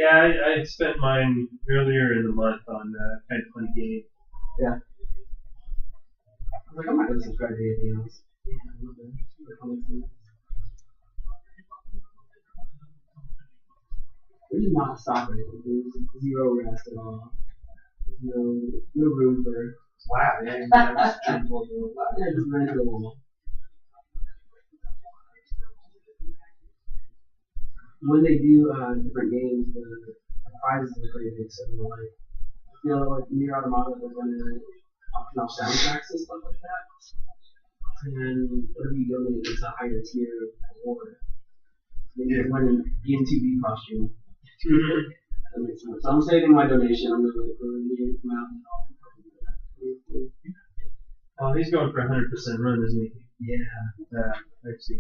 Yeah, I spent mine earlier in the month on kind of funny game. Yeah. I was like, I'm not going to subscribe to anything else. Yeah, I love it. There's not stopping it. There's zero rest at all. There's no room for. Wow, yeah, that's triple. Yeah, just run into the wall. When they do different games, the prizes are pretty big. So like, I feel like Nier Automata, they're going to auction off soundtracks and stuff like that. And whatever you donate is a higher tier of award. Maybe you win an EN2B costume. That makes sense. So I'm saving my donation. I'm going to wait for Nier to come out and all. Oh, he's going for 100% run, isn't he? Yeah. I see.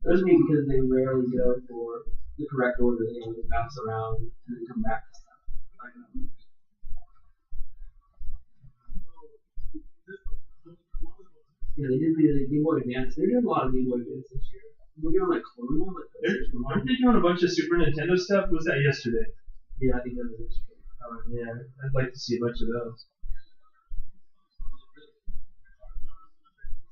Those me because they rarely go for the correct order. They always bounce around and then come back to stuff. Yeah, they did the Game Boy Advance. They're doing a lot of Game Boy Advance this year. They're doing like Clone, but Aren't they doing a bunch of Super Nintendo stuff? Was that yesterday? Yeah, I think that was yesterday. Yeah, I'd like to see a bunch of those.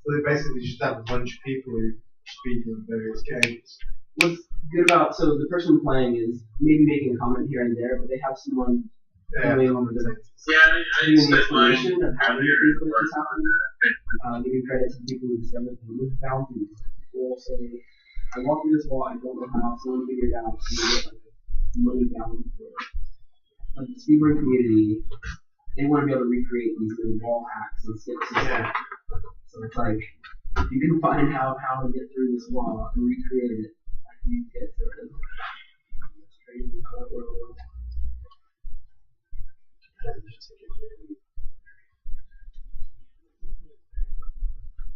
So they basically just have a bunch of people who speak in various games. What's good about the person playing is maybe making a comment here and there, but they have someone doing on the giving the explanation of how these glitches happen. Giving credit to the people who discovered them with bounties. People will say, I walked through this wall, I don't know how, someone figured it out, so you get like money down for it. But the speedrun community, they want to be able to recreate these little wall hacks and skips and stuff. So it's like, if you can find how to get through this wall and recreate it, like you get to it. It's crazy how that works.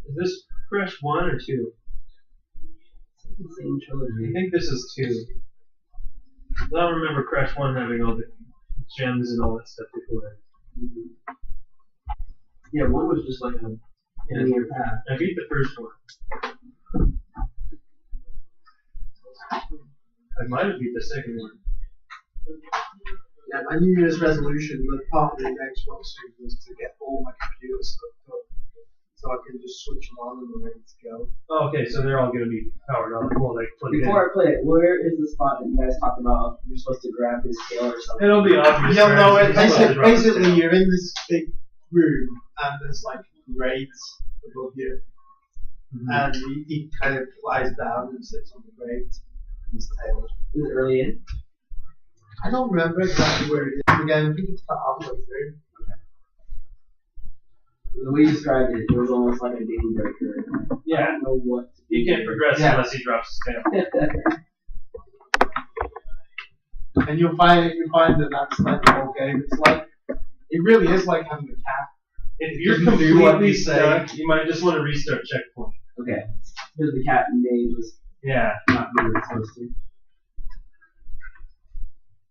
Is this Crash 1 or 2? It's the same trilogy. I think this is 2. I don't remember Crash 1 having all the gems and all that stuff before. Mm-hmm. Yeah, 1 was just like a linear path. I beat the first one. I might have beat the second one. Yeah, my New Year's resolution, the part of the Xbox thing was to get all my computers hooked up so I can just switch them on and they're ready to go. Oh, okay, so they're all going to be powered on. Well, like plugged in. Before I play it, where is the spot that you guys talked about? You're supposed to grab his tail or something. It'll be obvious. You'll know it. Basically, Basically, you're in this big room and there's like grates above you. Mm-hmm. And he kind of flies down and sits on the grate. His tail. Is it early in? I don't remember exactly where it is again. I think it's about halfway through. Okay. The way you described it, it was almost like a game breaker. Yeah. I don't know what. You can't progress unless he drops his tail. And you'll find that that's like the whole game. It's like it really is like having a cat. If you're completely stuck, you might just want to restart checkpoint. Okay. Because the cat may just not do what it's supposed to.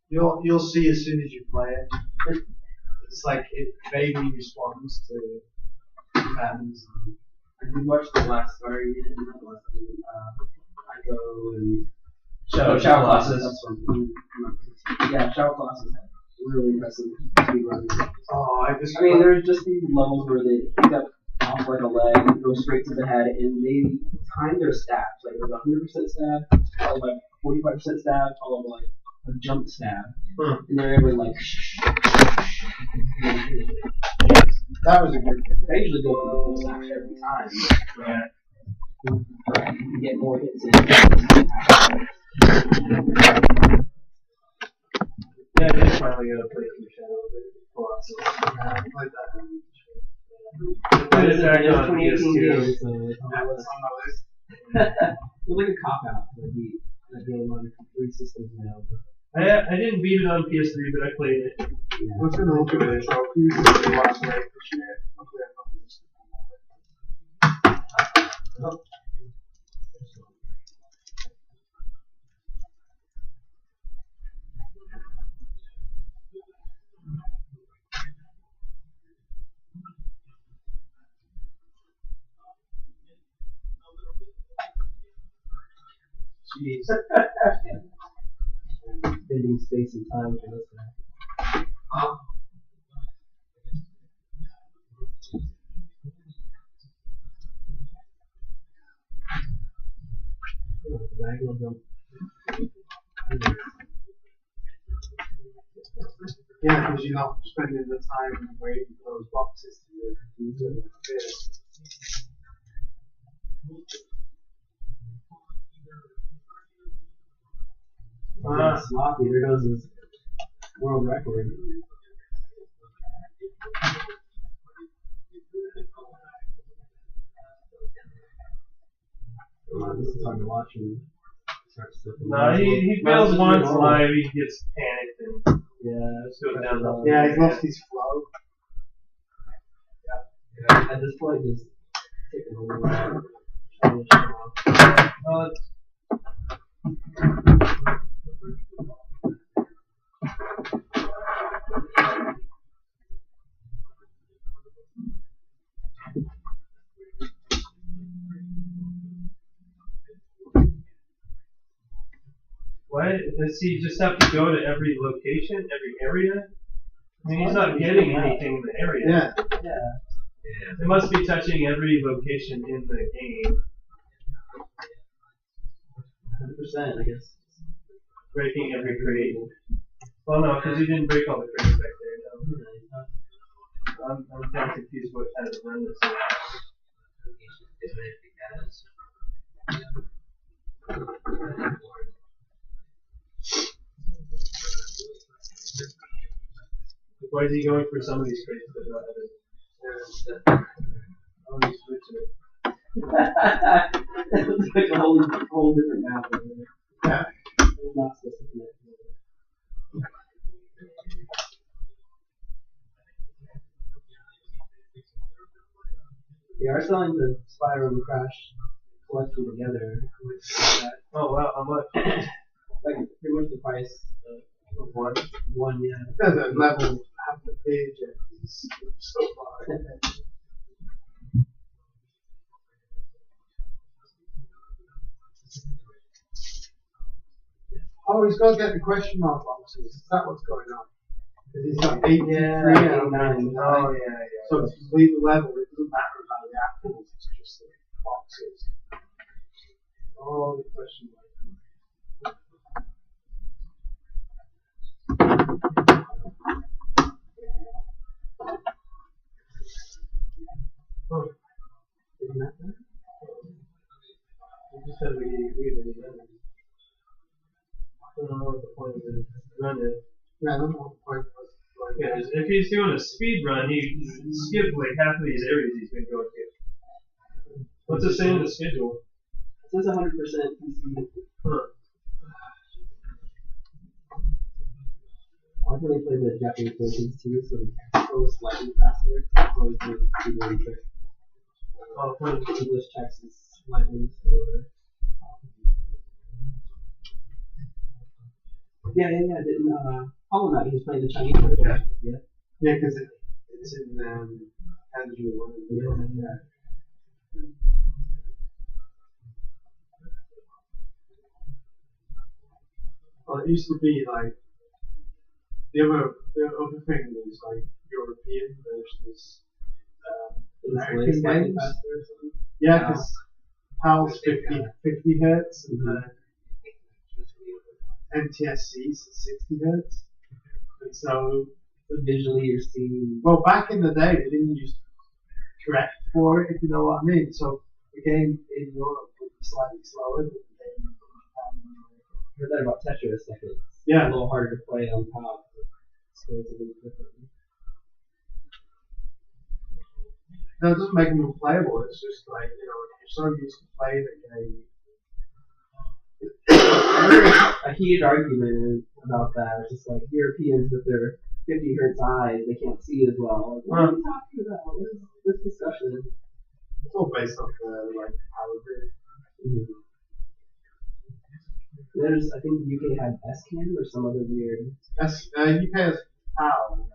You'll see as soon as you play it. It's like it vaguely responds to commands. I did watch the last story, not the last story, Ico and Shadow Colossus. That's one. Yeah, Shadow Colossus had really impressive speedruns. Oh, I mean, there's just these levels where they pick up off like a leg, go straight to the head, and they time their stabs. Like it was 100% stab, followed by 45% stab, followed by a jump stab, and they're able to like. That was a good. I usually go for the full stab every time. Yeah. You get more hits in. Yeah, I just finally got to play through Shadow Colossus. I played that. Played it back on PS2. That was on my list. It was like a cop out to beat that game on 3 systems now. I didn't beat it on PS3, but I played it. Yeah. What's going to look at it? So you can watch it this year. Jeez. bending space and time for this guy. Diagonal jump. Yeah, because you're not spending the time waiting for those boxes to appear. Sloppy, there goes his world record. Come on, this is hard to watch and start slipping. No, he fails once live, he gets panicked and just goes down the Yeah, he's lost his flow. Yeah. At this point, just taking a little while. Why does he just have to go to every location, every area? I mean, he's not getting anything in the area. Yeah. It must be touching every location in the game. 100%, I guess. Breaking every crate. Well, no, because he didn't break all the crates back there. No. I'm kind of confused what kind of run this is. Why is he going for some of these crates but not others? Oh, he's switching it. It's like a whole different map over there. Yeah. I'm not supposed to connect. They are selling the Spyro and Crash collection together. Oh wow, how much? Like pretty much the price of one. One, yeah. The level half the page is so far. Oh, he's got to get the question mark boxes. Is that what's going on? Because he's got 83 out of 99. Oh yeah. So to complete the level, it doesn't matter about the apples, it's just the boxes. Oh, the question mark. Oh. Isn't that bad? He just said we agree that he doesn't. I don't know what the point of the run is. Yeah, I don't know what the point was. Yeah, if he's doing a speed run, he skipped like half of these areas he's been going to. What's it say in the schedule? It says 100% PC. Huh. I really play the Japanese versions too, so it's so slightly faster. It's always the keyboard trick. Oh, funny. English text is slightly slower. Yeah. Didn't Hollow Knight, he was playing the Chinese version. Yeah. Yeah, because it's in Andrew one. Yeah. Well, it used to be like the other thing was like European versus American games. Yeah, because PAL's 50 hertz and NTSC's 60 hertz. And so visually you're seeing. Well, back in the day, they didn't use correct for it, if you know what I mean. So the game in Europe would be slightly slower than the game in Japan. I heard that about Tetris, like it's a little harder to play on top. So it's a little different. No, it doesn't make them unplayable. It's just like, you know, if you're so used to playing a game. A heated argument about that. It's just like Europeans with their 50 hertz eyes, they can't see as well. Like, what are you talking about? What is this discussion? It's all based off like power grid. Mm-hmm. There's, I think the UK had SCAN or some other weird. UK has PAL.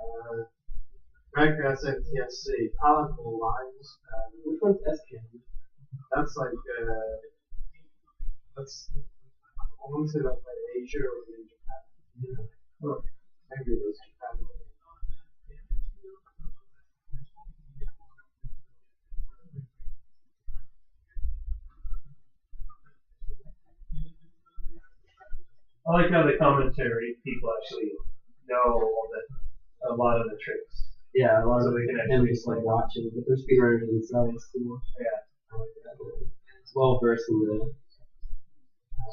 America has NTSC. PAL has more lines. Which one's SCAN? That's like that's. I want to say that's like Asia or in Japan. Maybe those two families. I like how the commentary people actually know a lot of the tricks. Yeah, a lot So of they can them actually just like play. watching, but they're speedrunners themselves too. Yeah. I like that. It's well versed in the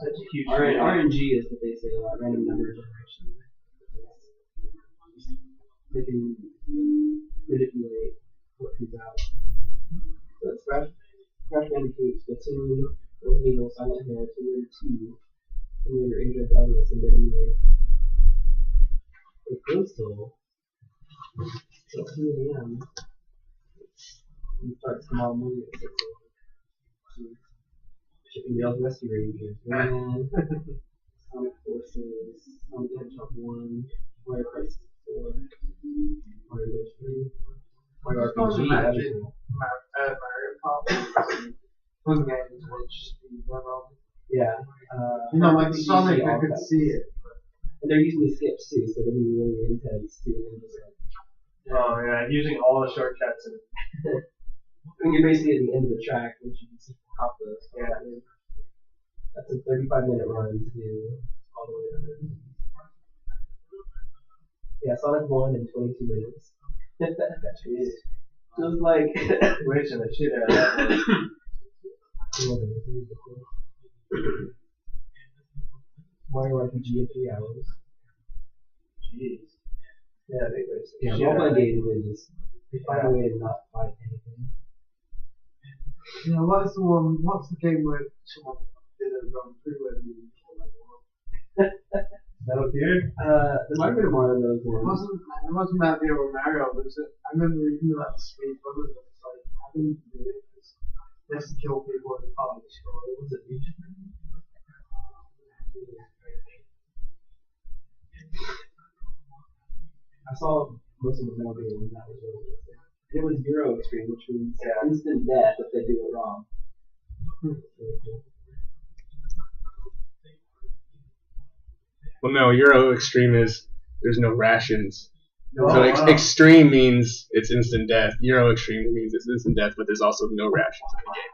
Such a huge RNG is what they say, random number generation. They can manipulate what comes out. So it's Crash Bandicoot, Splatoon, Resident Evil, Silent Hill, Tomb Raider 2, Tomb Raider Age of Darkness, and then it goes till 2 a.m. It starts tomorrow morning at 6 a.m. Chicken Dale's Rescue Rangers, man. Sonic Forces, Sonic the Hedgehog 1, Mario Crisis 4, Mario Bros. 3, Mario RPG, Imagine Mario Kart. Fun games which you run on. Yeah. Like RPG Sonic, I all could cuts. see it. And they're using the skips too, so they'll be really intense too. And just Oh yeah, using all the shortcuts and I mean, you're basically at the end of the track, which you can just hop the That's a 35-minute run to do all the way to Yeah, Sonic 1 in 22 minutes. jeez, Just like wishing the shit out of that. Mario RPG in 3 hours. Jeez. Yeah, they wasted Yeah, shit mobile out of it. games, they find a way to not fight anything. Yeah, what's the game where someone did a run through where you Metal Gear? The Mario Mario Bros. It one. wasn't Mario or Mario, I remember reading about the Speed Brothers, and it's like, how do you do it? He has to kill people as part of the story. Was it each? I saw most of the Metal Gear ones. That was really good. It was Euro Extreme, which means instant death if they do it wrong. Well, no, Euro Extreme is there's no rations. Oh, So wow. Extreme means it's instant death. Euro Extreme means it's instant death, but there's also no rations in the game.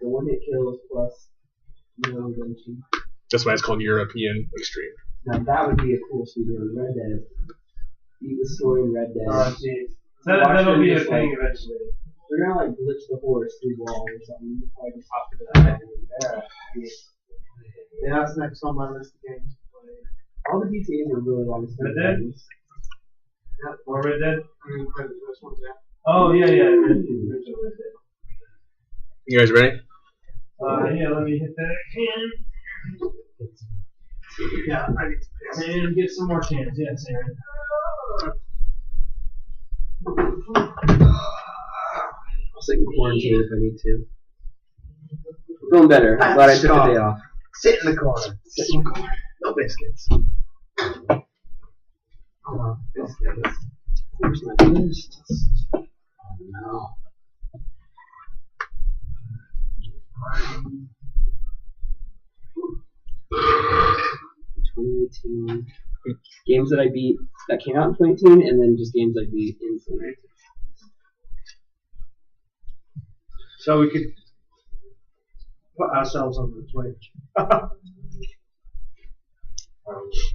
The one hit kills plus no density. That's why it's called European Extreme. Now that would be a cool speedrun. Red Dead. Beat the story in Red Dead. Oh jeez. Watch That'll them be a just, thing like- eventually. They're gonna like glitch the horse through walls or something. Probably just hop to that. Yeah, that's next on my list of games to play. All the GTAs are really long. Red Dead? games. More Red Dead? I'm going to play the first one, yeah. Oh yeah, original Red Dead. You guys ready? Yeah, let me hit that can. Yeah, I need to piss. And get some more cans, yes, Aaron. I'll sit in quarantine if I need to. Feeling better. Glad I took a day off. Sit in the corner. Sit in the corner. No biscuits. Biscuits. Where's my list? Oh no. 2018 games that I beat that came out in 2018, and then just games I beat in 2019. So we could put ourselves on the Twitch.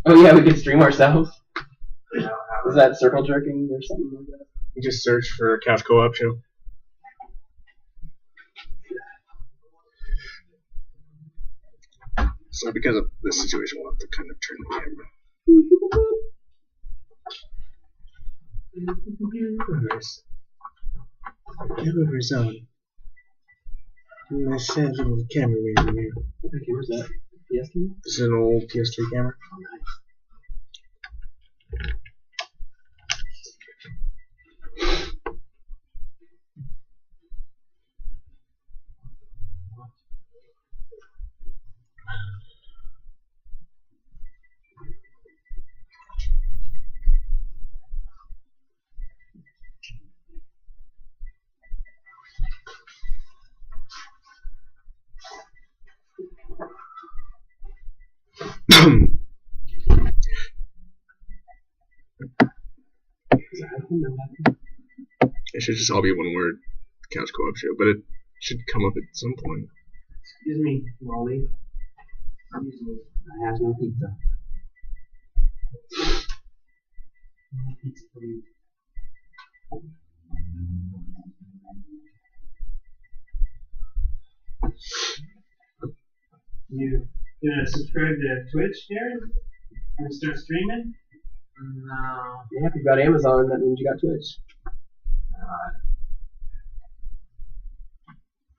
Oh yeah, we could stream ourselves. Yeah, Is that circle jerking or something like that? You just search for Couch Co-op Show. So because of this situation, we'll have to kind of turn the camera. Nice. Delivery zone. Nice sad little camera we have in here. What camera is that? PS camera? This is an old PS3 camera. Oh, nice. happened? No happened. It should just all be one word, Couch Co-op Show, but it should come up at some point. Excuse me, Molly. Excuse me. I have no pizza. No pizza, please. You gonna subscribe to Twitch, Darren? Gonna start streaming? No. Yeah, if you've got Amazon, that means you got Twitch.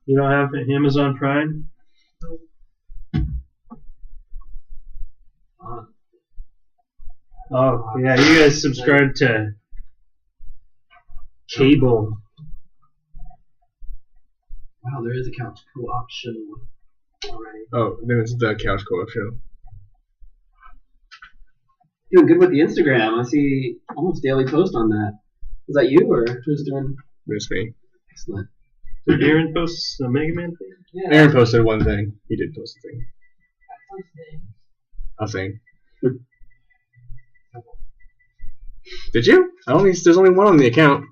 You don't have Amazon Prime? Oh, yeah, you guys subscribe to cable. Wow, there is a Couch Co-op Show already. Oh, then it's the Couch Co-op Show. Doing good with the Instagram. I see almost daily post on that. Is that you or who's doing? It's me. Excellent. Did Aaron post the Mega Man thing? Yeah. Aaron posted one thing. He did post a thing. I'll say. Did you? There's only one on the account.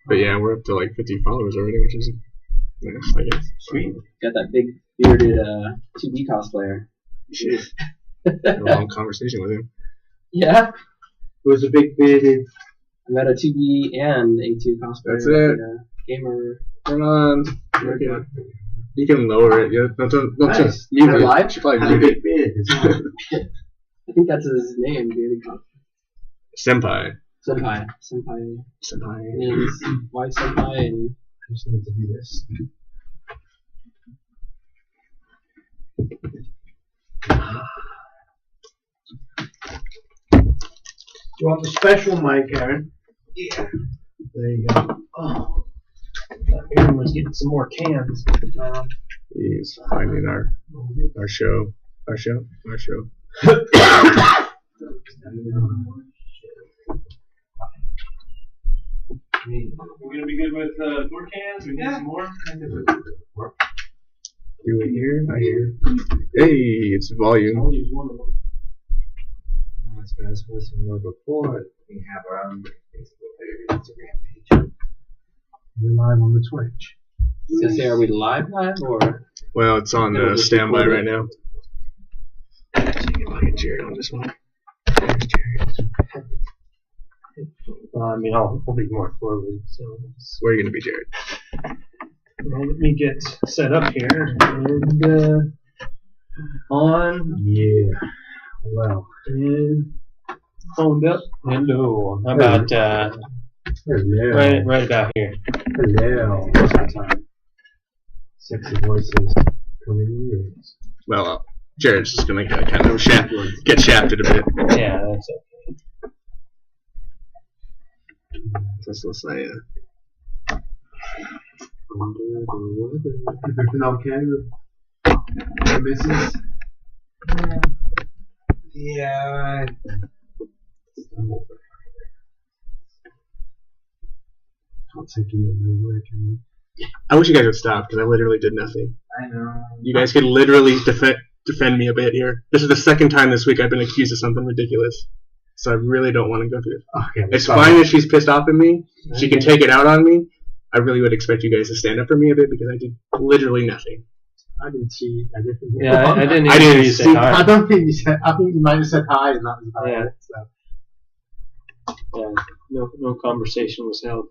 But yeah, we're up to like 50 followers already, which is nice, I guess. Sweet. Got that big bearded 2B cosplayer. Shit. Had a long conversation with him. Yeah. It was a big bearded. I met a 2B and a 2 cosplayer. That's it. Gamer. Turn on. Okay. You can lower it. Yeah, don't Nice. mute it. Live? You should probably Had a mute big beard as well. I think that's his name, bearded cosplayer. it. Senpai. Senpai. Senpai Senpai. means wife senpai and I just need to do this. You want the special mic, Aaron? Yeah. There you go. Oh. Aaron was getting some more cans. He's finding our show. Our show. We're gonna be good with 4 cans. We need some more. Do we hear? I hear. Hey, it's volume. I'll use one of them. As fast as we were before, we have our own Facebook page, Instagram page. We're live on the Twitch. I was gonna say, are we live or? Well, it's on It'll just standby record right it. now. So you can get Jared on this one. There's Jared. I mean, I'll be more forward. So Where are you gonna be, Jared? well, let me get set up here and on Yeah. Well. and phoned up. Hello. How about Hello. right about here? Hello. Sexy voices coming in your ears. Well, Jared's just gonna kind of get shafted a bit. Yeah, that's okay. Let's say, Everything okay with the business? Yeah. Can't take you anywhere, can you? I wish you guys would stop because I literally did nothing. I know. You guys could literally defend me a bit here. This is the second time this week I've been accused of something ridiculous. So I really don't want to go through this. Okay. It's fine if she's pissed off at me. She can take it out on me. I really would expect you guys to stand up for me a bit because I did literally nothing. I didn't cheat. I didn't. Yeah, I didn't I even didn't hear you say see- hi. I don't think you said. I think you might have said hi, and that was about Yeah. it. So Yeah, no conversation was held.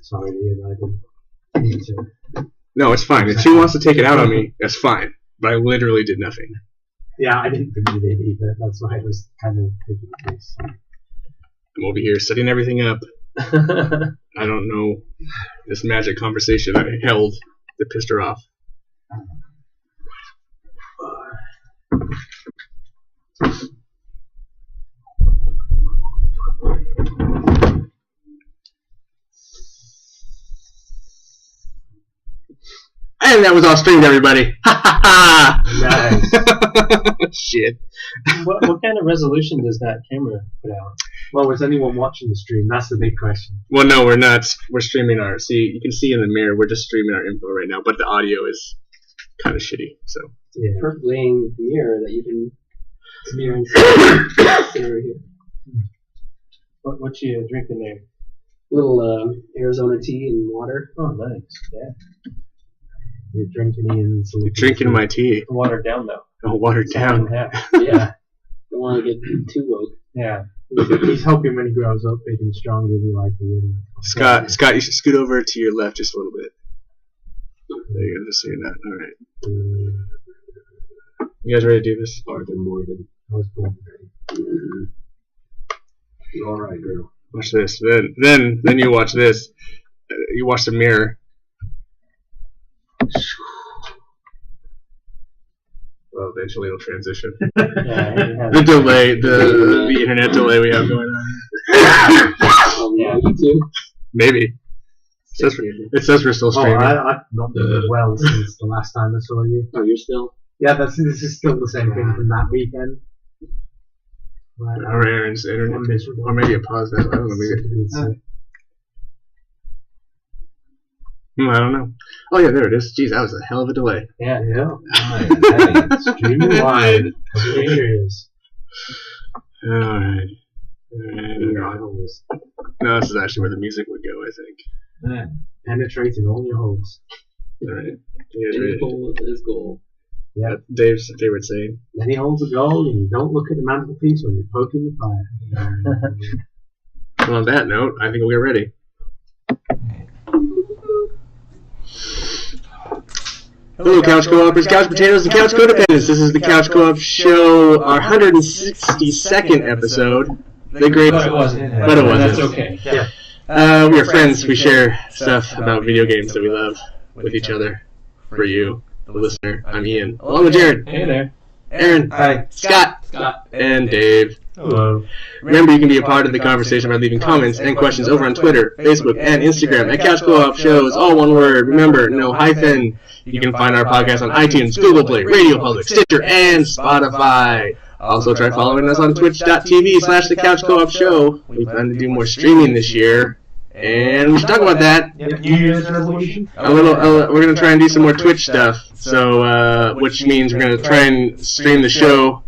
sorry, Ian. I didn't mean to. No, it's fine. If she wants to take it out on me, that's fine. But I literally did nothing. Yeah, I didn't think you did either. That's why I was kind of taking the case. I'm over here setting everything up. I don't know this magic conversation I held that pissed her off. And that was all streamed, everybody. Ha ha ha! Nice. Shit. what kind of resolution does that camera put out? Well, was anyone watching the stream? That's the big question. Well, no, we're not. We're streaming you can see in the mirror, we're just streaming our info right now, but the audio is kind of shitty, so. perfectly angled mirror that you can mirror and sit over here. What you drinking there? Little Arizona tea and water. Oh, nice. Yeah. You're drinking in some. You're drinking my tea. Watered down though. Oh, watered down. Yeah. Yeah. Don't want to get too woke. Yeah. He's hoping when he grows up, big and strong, he'll be like him. Scott, you should scoot over to your left just a little bit. There you go, just so you're not. All right. You guys ready to do this? Arthur Morgan. I was born You're all right, girl. Watch this. Then you watch this. You watch the mirror. Well, eventually it'll transition. The delay, the internet delay we have going on. Yeah, you too. Maybe. It says we're still streaming. I've not been well since the last time I saw you. Oh, you're still? Yeah, this is still the same thing from that weekend. Right, Or Aaron's internet. Or maybe it paused that. I don't know. Maybe. I don't know. Oh yeah, there it is. Jeez, that was a hell of a delay. Yeah. Streaming live. Streamers. Alright. No, this is actually where the music would go, I think. Yeah. Penetrating all your holes. Alright. Any goal is goal. Yeah. That's Dave's favorite saying. Many holes are gold, and you don't look at the mantelpiece when you're poking the fire. Well, on that note, I think we'll get ready. Hello, Couch Co-opers, Couch Potatoes, and Couch Codependents. This is the Couch Co-op Show, our 162nd episode. The great, but it wasn't. That's okay. Yeah. We are friends. We share stuff about video games that we love with each other. For you, the listener, I'm Ian, along with Jared. Hey there. Aaron. Hi. Scott. And Dave. Hello. Remember, you can be a part of the conversation by leaving comments and questions over on Twitter, Facebook, and Instagram at Couch Co-op Shows, all one word. Remember, no hyphen. You can find our podcast on iTunes, Google Play, Radio Public, Stitcher, and Spotify. Also, try following us on twitch.tv/The Couch Co-op Show. We plan to do more streaming this year, and we should talk about that. Yep. New Year's resolution? We're going to try and do some more Twitch stuff, so which means we're going to try and stream the show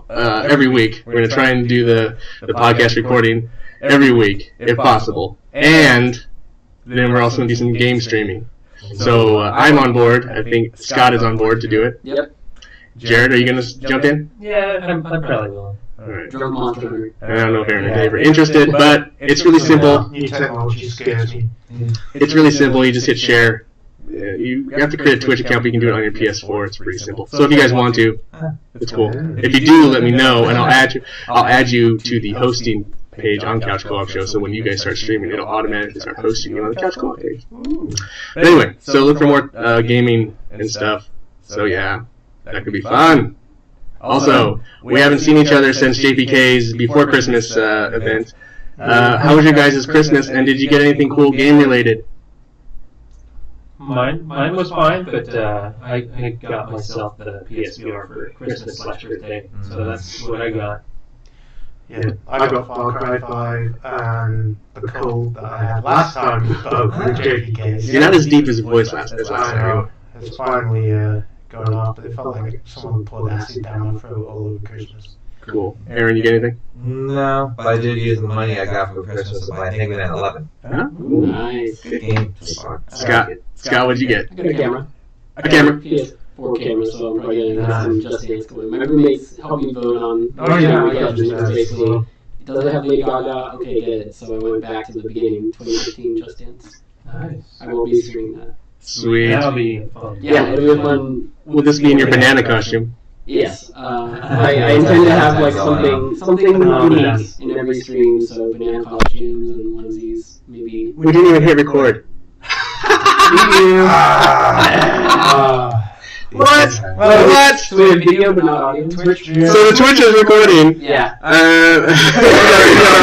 every week. We're going to try and do the podcast recording every week, if possible. And then we're also going to do some game streaming. So I'm on board. I think Scott is on board to do it. Yep. Jared, are you going to jump in? Yeah, I'm probably willing. Alright. Drunk monster. I don't know if Aaron or Dave are interested, but it's really simple. New technology scares me. It's really simple. You just hit share. You have to create a Twitch account, but you can do it on your PS4. It's pretty simple. So if you guys want to, it's cool. If you do, let me know, and I'll add you to the hosting page on Couch Co-op Show. So when you guys start streaming, it'll automatically start hosting you on the Couch Co-op page. But anyway, so look for more gaming and stuff. So yeah, that could be fun. Also, we haven't seen each other since JPK's Before Christmas event. How was your guys' Christmas, and did you get anything cool game related? Mine was fine, but I got myself the PSVR for Christmas/birthday, so that's what I got. Yeah, I got Far Cry 5 and the code that I had last time with JPK. You're not as deep as your voice last I know. It's finally going off, but it felt like someone pulled acid down my throat all over Christmas. Cool. Aaron, you get anything? No, but I did use the money I got for Christmas to buy Penguin at 11. Huh? Nice. Good game. Scott, what'd you get? I got a camera. A camera. PS4 camera, so I'm probably getting some Just Dance going. My roommates helped me vote on. Oh, yeah. Basically, does it have Lady Gaga? Okay, get it. So I went back to the beginning, 2015 Just Dance. Nice. I will be streaming that. Sweet. That'll be fun. Yeah, it'll be fun. Will this be in your banana costume? Yes. I intend to have like something unique in every stream. So banana costumes and onesies, maybe. We didn't even hit record. What? What? So we have video but not audio. Twitch. So the Twitch is recording. Yeah.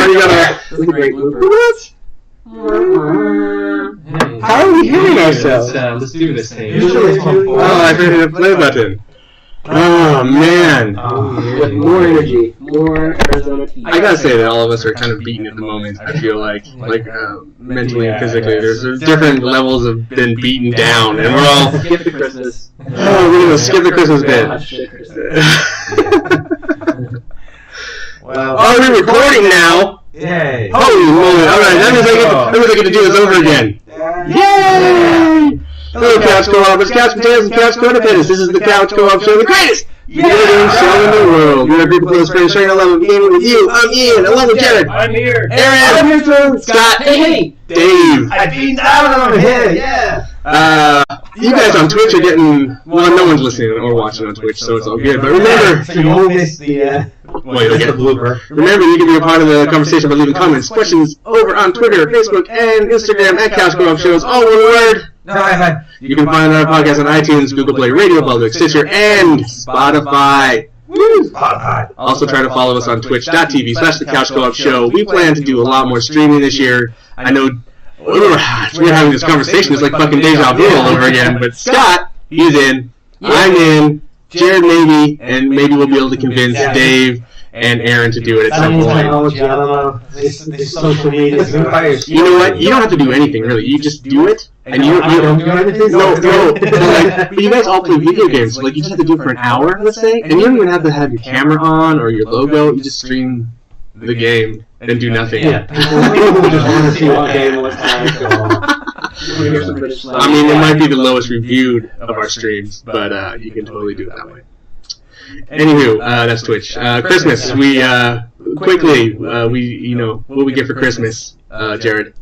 You gotta. That's a great blooper. What? How are we hearing ourselves? Let's do this thing. Usually it's on Oh, I heard a play button. Oh man. With more energy, more Arizona tea. I gotta say that all of us are kind of beaten at the moment. I feel like mentally and physically. There's different levels of being beaten down, and we're all. Skip the Christmas. Oh, we're gonna skip the Christmas bit. Well, Oh, we're recording now. yay. Holy moly! All right, that means I get to do this over again. Yay! Hello, Couch Co-op. It's Couch Potatoes and Couch Codependents. This is the Couch Co-op Show, the greatest video game show in the world. We're a group of close friends sharing our love of gaming with you. I'm Ian, along with Jared, I'm here. Aaron, I'm here too. Scott, Hey! Dave. I beat down on him, yeah. You guys on Twitch are getting. Well, no one's listening or watching on Twitch, so it's all good. But remember, So you won't miss the, well, you'll get blooper. Remember, you can be a part of the conversation by leaving comments, questions over on Twitter, Facebook, and Instagram at Couch Co-op Shows, all one word. No, I had. You can find our podcast on iTunes, Google Play, Radio Public, Stitcher, and Spotify. Spotify. Also try to follow us on twitch.tv/The Couch Co-op Show. We plan to do a lot more streaming this year. I know we're having this conversation. It's like fucking deja vu all over again. But Scott, he's in. I'm in. Jared maybe, and maybe we'll be able to convince Dave and Aaron to do it at some point. Technology, I don't know. This social media. You know what? You don't have to do anything really. You just do it, and you don't do anything. No. But you guys all play video games. So, like, you just have to do it for an hour, let's say, and you don't even have to have your camera on or your logo. You just stream the game and do nothing. Yeah. People just want to see what game was like. I mean, it might be the lowest reviewed of our streams, but you can totally do it that way. Anywho, that's Twitch. Christmas, we quickly, what we get for Christmas, Jared.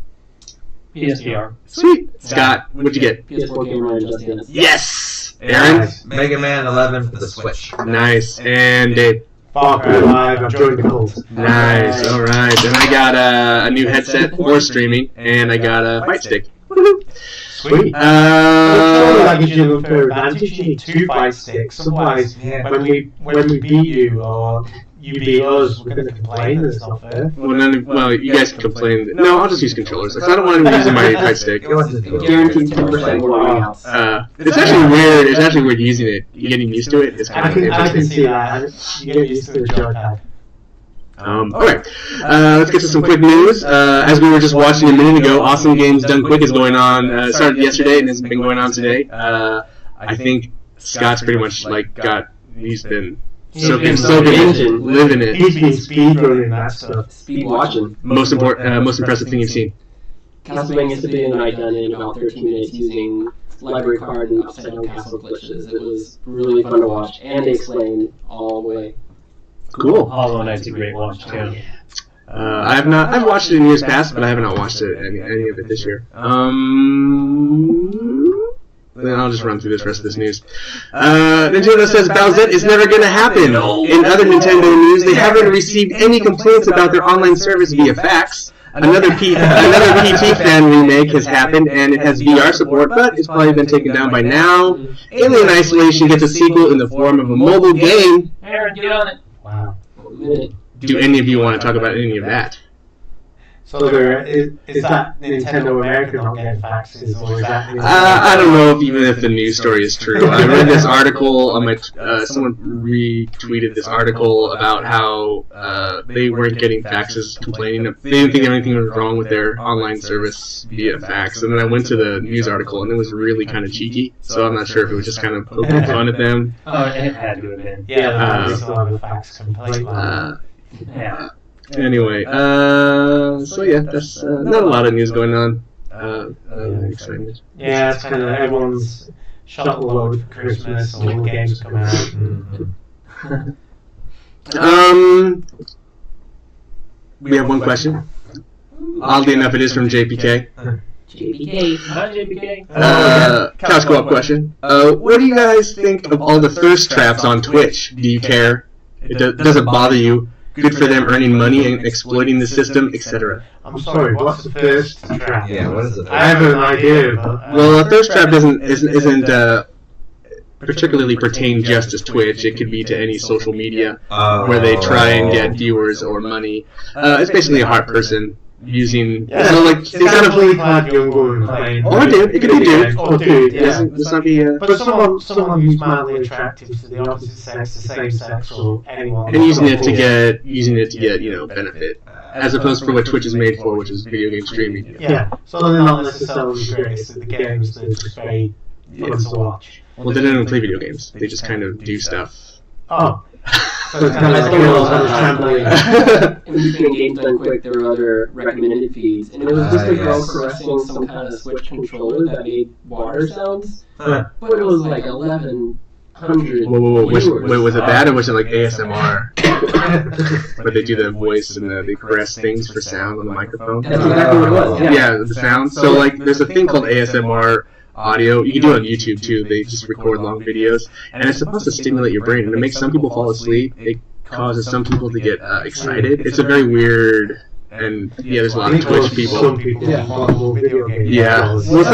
PSVR. Sweet. Scott, what'd you get? PS4 gamer and Just Dance. Yes. Aaron. Mega Man 11 for the Switch. Nice. And Dave. Far Cry Live, I'm joining the Colts. Nice. All right. And I got a new headset for streaming, and I got a fight stick. Woohoo. Sweet. That gives you an unfair advantage. You need 2 fight sticks. Otherwise, when we beat you or you beat us, we're going to complain that it's not fair. Well, you guys can complain. No, I'll just use controllers. Like, I don't want anyone using my fight stick. Guaranteed 10% more else. It's actually weird. It's actually weird using it. Getting used to it is kind of I interesting. can see that. You get used to the joypad. Alright, let's get to some quick news. As we were just watching a minute ago, Awesome Games Done Quick is going on. Started yesterday and has been going on today. I think Scott's pretty much he's been soaking, living it. He's been speedrunning that stuff. Speed watching. Most impressive thing you've seen. Castlevania Symphony of the Night done in about 13 minutes using library card and upside down castle glitches. It was really fun to watch, and they explained all the way. Cool. Hollow Knight's a great launch too. I've watched it in years past, but I have not watched any of it this year. Then I'll just run through this rest of this news. Nintendo says Bowsette is never going to happen. In other Nintendo news, they haven't received any complaints about their online service via fax. Another PT fan remake has happened, and it has VR support, but it's probably been taken down by now. Alien Isolation gets a sequel in the form of a mobile game. Aaron, get on it. Wow. Do any of you want to talk about any of that? So is that Nintendo America not getting faxes, or is that? I don't know even if the news story is true. I read this article on my. Someone retweeted this article about how they weren't getting faxes, complaining. They didn't think anything was wrong with their online service via fax. And then I went to the news article, and it was really kind of cheeky. So I'm not sure if it was just kind of poking fun at them. Oh, it had to have been. Yeah, they still have a fax complaint. Yeah. Anyway, so yeah, that's not a lot of news going on. Excited. Yeah, it's kind of everyone's shot load for Christmas, all the games come out. We have one question. Oddly enough, it is from JPK. JPK. Hi, JPK. Couch Co-op question. What do you guys think of all the thirst traps on Twitch? Do you care? Does it bother you? Good for them earning money and exploiting the system, etc. I'm sorry, what's the thirst trap? Yeah, what is it? I have an idea. Well, a thirst trap isn't particularly pertain just to Twitch. It could be to any social media where they try and get viewers or money. It's basically a heart person using. Yeah, So like it's they kind of. really hard young playing. Or dude, it could be dude. Or dude, yeah. Let's not be. But someone who's mildly attractive to the opposite sex, the same sex, or anyone. And using it to get benefit, as opposed to what Twitch is made for, which is video game streaming. Yeah. So they're not necessarily great at the games. They're just very fun to watch. Well, they don't play video games. They just kind of do stuff. Oh. So it's kind of like trampoline. In between Games Done Quick, there were other recommended feeds, and it was just a girl caressing some kind of Switch controller that made water sounds, but it was like 1,100. Whoa. Wait, was it bad or was it like ASMR? Where they do the voice and they caress things for sound on the microphone? That's exactly what it was. Yeah, the sound. So like, there's a thing called ASMR audio. You can do it on YouTube too. They just record long videos, and it's supposed to stimulate your brain and it makes some people fall asleep. It causes some people to get excited. It's a very weird. And yeah, there's a lot of Twitch people. Some people follow video games. Yeah. Well,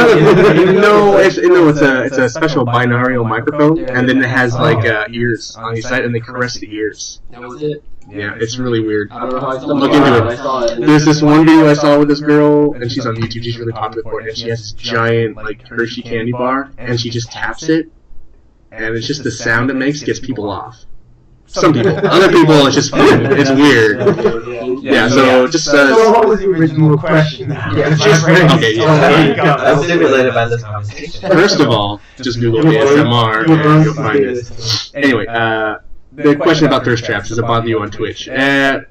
it's not it's a special binaural microphone, and then it has like ears on each side, and they caress the ears. That was it. Yeah, it's really weird. I don't know how I stumbled Look into on it. I saw it. There's this one video I saw with this girl, and she's on YouTube. She's really popular for it, and she has this giant like Hershey candy bar, and she just taps it, and it's just the sound it makes gets people off. Some people. Other people, it's just fun. It's weird. Yeah, so just... So what was the original question now? Okay, yeah. That's stimulated by this conversation. First of all, just Google ASMR and you'll find it. Anyway, the question about thirst traps, does it bother you on Twitch?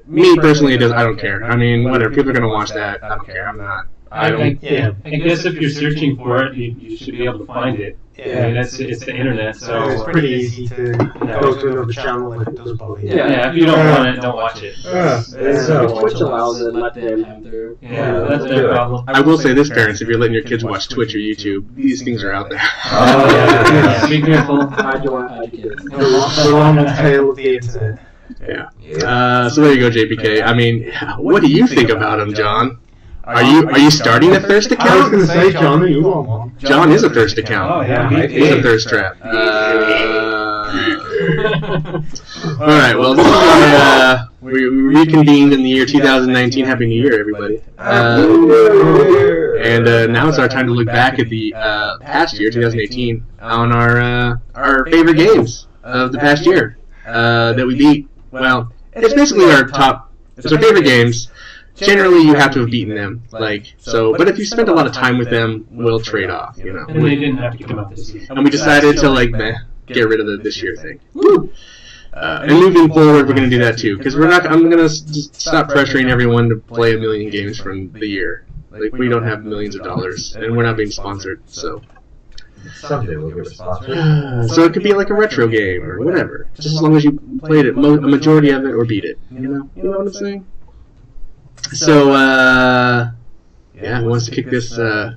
Me personally, it does. I don't care. I mean, whatever. People are going to watch that. I don't care. I'm not. I don't. I guess if you're searching for it, you should be able to find it. I mean, it's the internet, so it's pretty easy to go to another channel if it does bother you. Yeah, if you don't want it, don't watch it. Twitch allows it, let them have their... Yeah, that's their problem. I will say this, parents, if you're letting your kids watch Twitch or YouTube, these things are out there. Oh, yeah. Be careful. Hide your kids. The long tail of the internet. Yeah. So there you go, JPK. I mean, what do you think about him, John? Are you starting a thirst account? I was going to say, John, are you on one? John is a thirst account. Oh, yeah. He's a thirst trap. Alright, well, this is we reconvened in the year 2019. Happy New Year, everybody. And now it's our time to look back at the past year, 2018, on our favorite games of the past year that we beat. Well, it's basically it's our favorite games. Generally, you have to have beaten them, but if you spent a lot of time with them, we'll trade off, you know. And they didn't have to come out this year. And we decided to, get rid of the this year thing. Woo! And moving forward, we're going to do that too, because I'm going to stop pressuring everyone to play a million games from the year. We don't have millions of dollars, and we're not being sponsored, so. Someday we'll get sponsored. So it could be like a retro game, or whatever. Just as long as you played it, a majority of it, or beat it. You know what I'm saying? So, who wants to kick this off?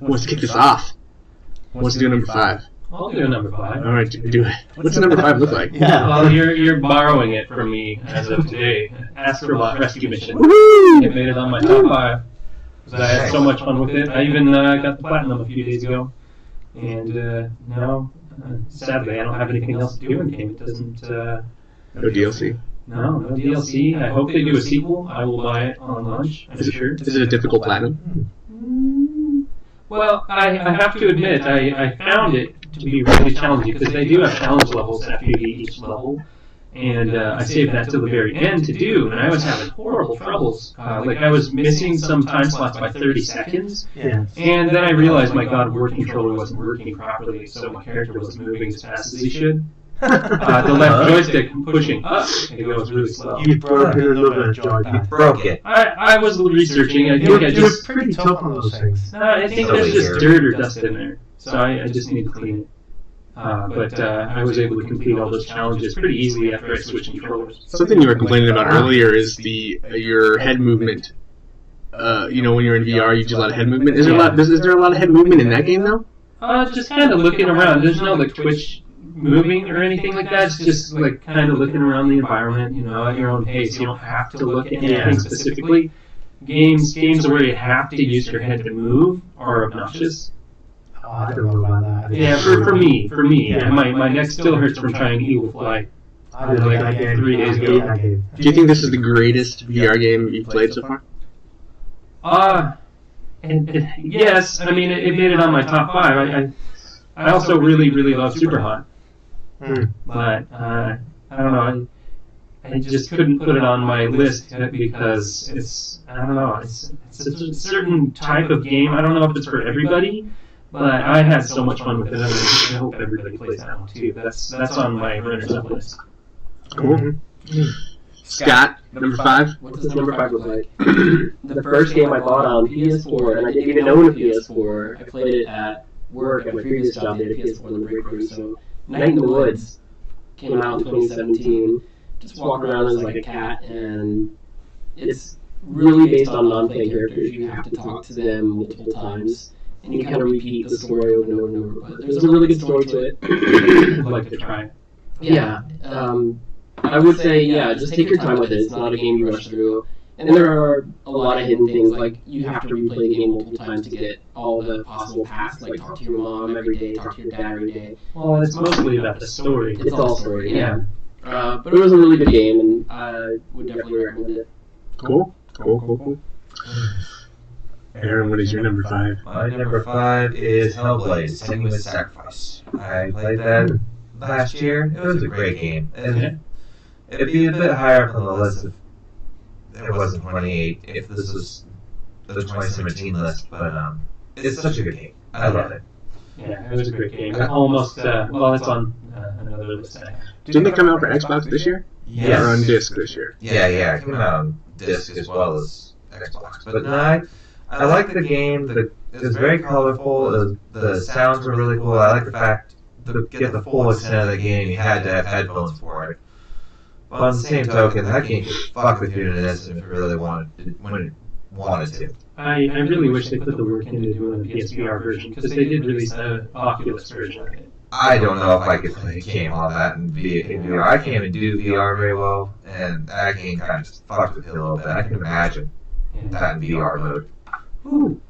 Who wants to do number 5? I'll do number 5. All right, do it. What's number 5 look like? Yeah. Well, you're borrowing it from me as of today. Astrobot Rescue Mission. Woohoo! It made it on my top 5 because I had so much fun with it. I even got the platinum a few days ago, and now, sadly, I don't have anything else to do in the game. It doesn't. No DLC. No DLC. I hope they do a sequel. I will buy it on launch, I'm sure. Is it a difficult platinum? Well, I have to admit, I found it to be really challenging, because they do have challenge levels after you beat each level, and I saved that till the very end to do, and I was having horrible troubles. I was missing some time slots by 30 seconds, and then I realized my God, Word controller wasn't working properly, so my character wasn't moving as fast as he should. The left joystick pushing up, and it goes really slow. You broke another joystick. You broke it. I was researching. I think You're pretty tough on those things. I think there's just dirt or dust in there, so I just need to clean it. But I was able to complete all those challenges pretty easily after I switched controllers. Something you were complaining about earlier is your head movement. When you're in VR, you do a lot of head movement. Is there a lot of head movement in that game though? Just kind of looking around. There's no Twitch moving or anything like that. It's just kind of looking around the environment, at your own pace. You don't have to look at anything specifically. Games where you have to use your head to move are obnoxious. Oh, I don't know about that. Yeah, for me. Yeah. My neck still hurts from trying Eagle Fly. I did that game 3 days ago. Do you think this is the greatest VR game you've played so far? And yes, I mean it made it on my top 5. I also really love Superhot, but I don't know. I just couldn't put it on my list because it's a certain type of game. I don't know if it's for everybody, but I had so much fun with it. I hope everybody plays that one too. That's on my runners-up list. Cool. Scott, number 5. What does number 5 look like? The first game I bought on PS4, and I didn't even own a PS4. I played it at work at my previous job. They had a PS4 in the break room. So, Night in the Woods came out in 2017. Just walk around as like a cat, and it's really based on non-playing characters. You have to talk to them multiple times, and you kind of repeat the story over and over and over. But there's a really good story to it. I'd like to try. Yeah. I would say, just take your time with it. It's not a game you rush through. And there are a lot of hidden things, like you have to replay the game multiple times to get all the possible paths, like talk to your mom every day, talk to your dad every day. Well, it's mostly about the story. It's all story, yeah. But it was a really good game, and I would definitely recommend it. Cool. Aaron, what is your number 5? My number 5 is Hellblade: Senua's Sacrifice. I played that last year. It was a great game. And it'd be a bit higher up on the list if it wasn't 28, if this was the 2017 list, but it's such a good game. I love it. Yeah, it was a great game. Almost, well, it's on another list. Didn't it come out for Xbox this year? Yes. Or on disc this year? Yeah, it came out on disc as well as Xbox. But no, I like the game. It's very colorful. The sounds are really cool. I like the fact to get the full extent of the game, you had to have headphones for it. But on the same token, that game could fuck with you in an instant if it really wanted to. I really wish they put the work into doing the PSVR version, because they did release an Oculus version of it. I don't know if I could play a game on that in VR. I can't even do VR very well, and that game kind of just fucked with it a little bit. I can imagine that in VR mode.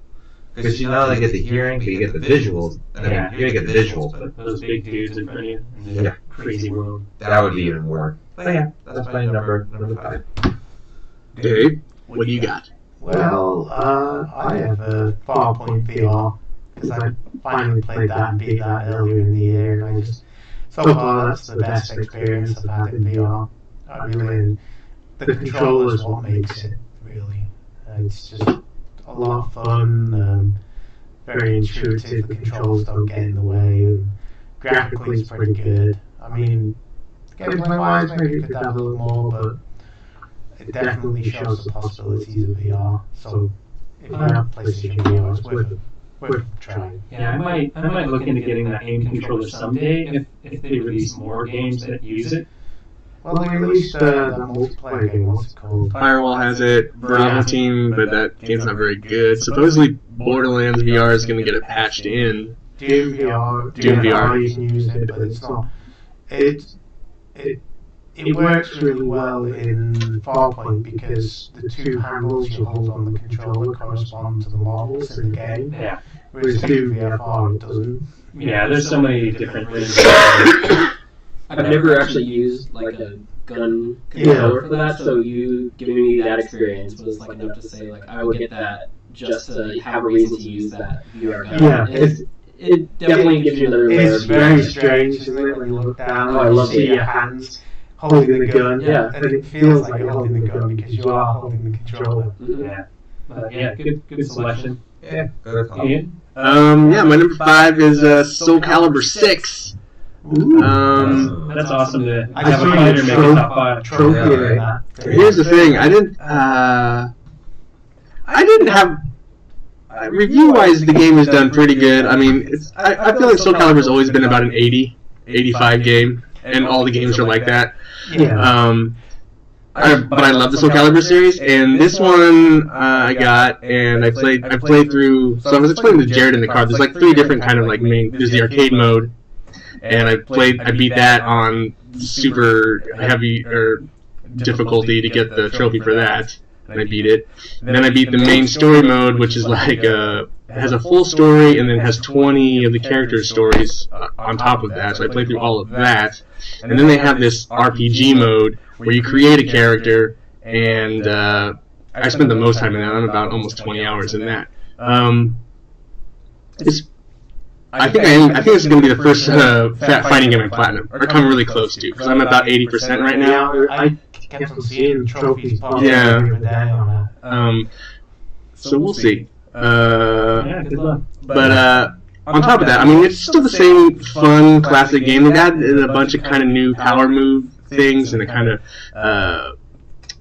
Because you not only get the hearing, but you get the visuals. I mean, you're going to get the visuals, but those big dudes in front of you in the crazy world. That would be even more. But yeah, that's my number 5. Dave, what do you got? Well, I have a Farpoint VR, because I finally played that and beat that earlier in the year, and I just, so far that's the best experience I've had in VR. I really, the controller is what makes it, really. It's just a lot of fun, very intuitive, the controls don't get in the way, and graphically it's pretty good. I mean, gameplay-wise maybe it could have a little more, but it definitely shows the possibilities of VR. So if you have PlayStation VR, it's worth trying. Yeah, I might look into getting that aim controller someday if they release more games that use it. Well, they released that multiplayer game. What's it called? Firewall has it, Bravo Team, but that game's not very good. Supposedly Borderlands VR is going to get it patched in. Doom VR. Doom VR. You can use it, but it's not. It works really well in Farpoint because the two handles you hold on the controller correspond to the models in the game. Yeah. Whereas Doom VFR it doesn't. Yeah, there's so many different things. I've never actually used like a gun controller for that, so you giving me that experience was like enough to say like I would get that just to have a reason to use that VR gun. Yeah, it definitely gives you another layer. It's very strange, isn't it, when you look down I and love see it. your hands holding the gun, Yeah. and it feels like you're holding the gun because you are holding the controller. Yeah. Yeah, good selection. Yeah, good call. Ian? Yeah, my number 5 is Soul Calibur 6. That's awesome to I have a saw fighter your make a top 5. trophy Yeah, in right. that. Here's the thing, I didn't have... Review-wise, the game is done pretty good. I mean, I feel like Soul Calibur's always been about an 80, 85 game, and all the games are like that. Yeah. But I love the Soul Calibur series, and this one I got, and I played through. So I was explaining to Jared in the car. There's like 3 different kind of like main. There's the arcade mode, and I beat that on super heavy or difficulty to get the trophy for that, and I beat it. And then I beat the main story mode, which is like has a full story and then has 20 of the characters' stories on top of that. So I played through all of that, and then they have this RPG mode where you create a character, and I I spent the most time in that. I'm about almost 20 hours in that. I think this is going to be the first fighting game in Platinum, or coming really close to, because I'm about 80% right now. I kept on seeing trophies pop up Yeah. every day on that. So we'll see. Yeah, good luck. But on top of that, I mean, it's still the same fun, classic game. They've added a bunch of kind of new power move things and a kind of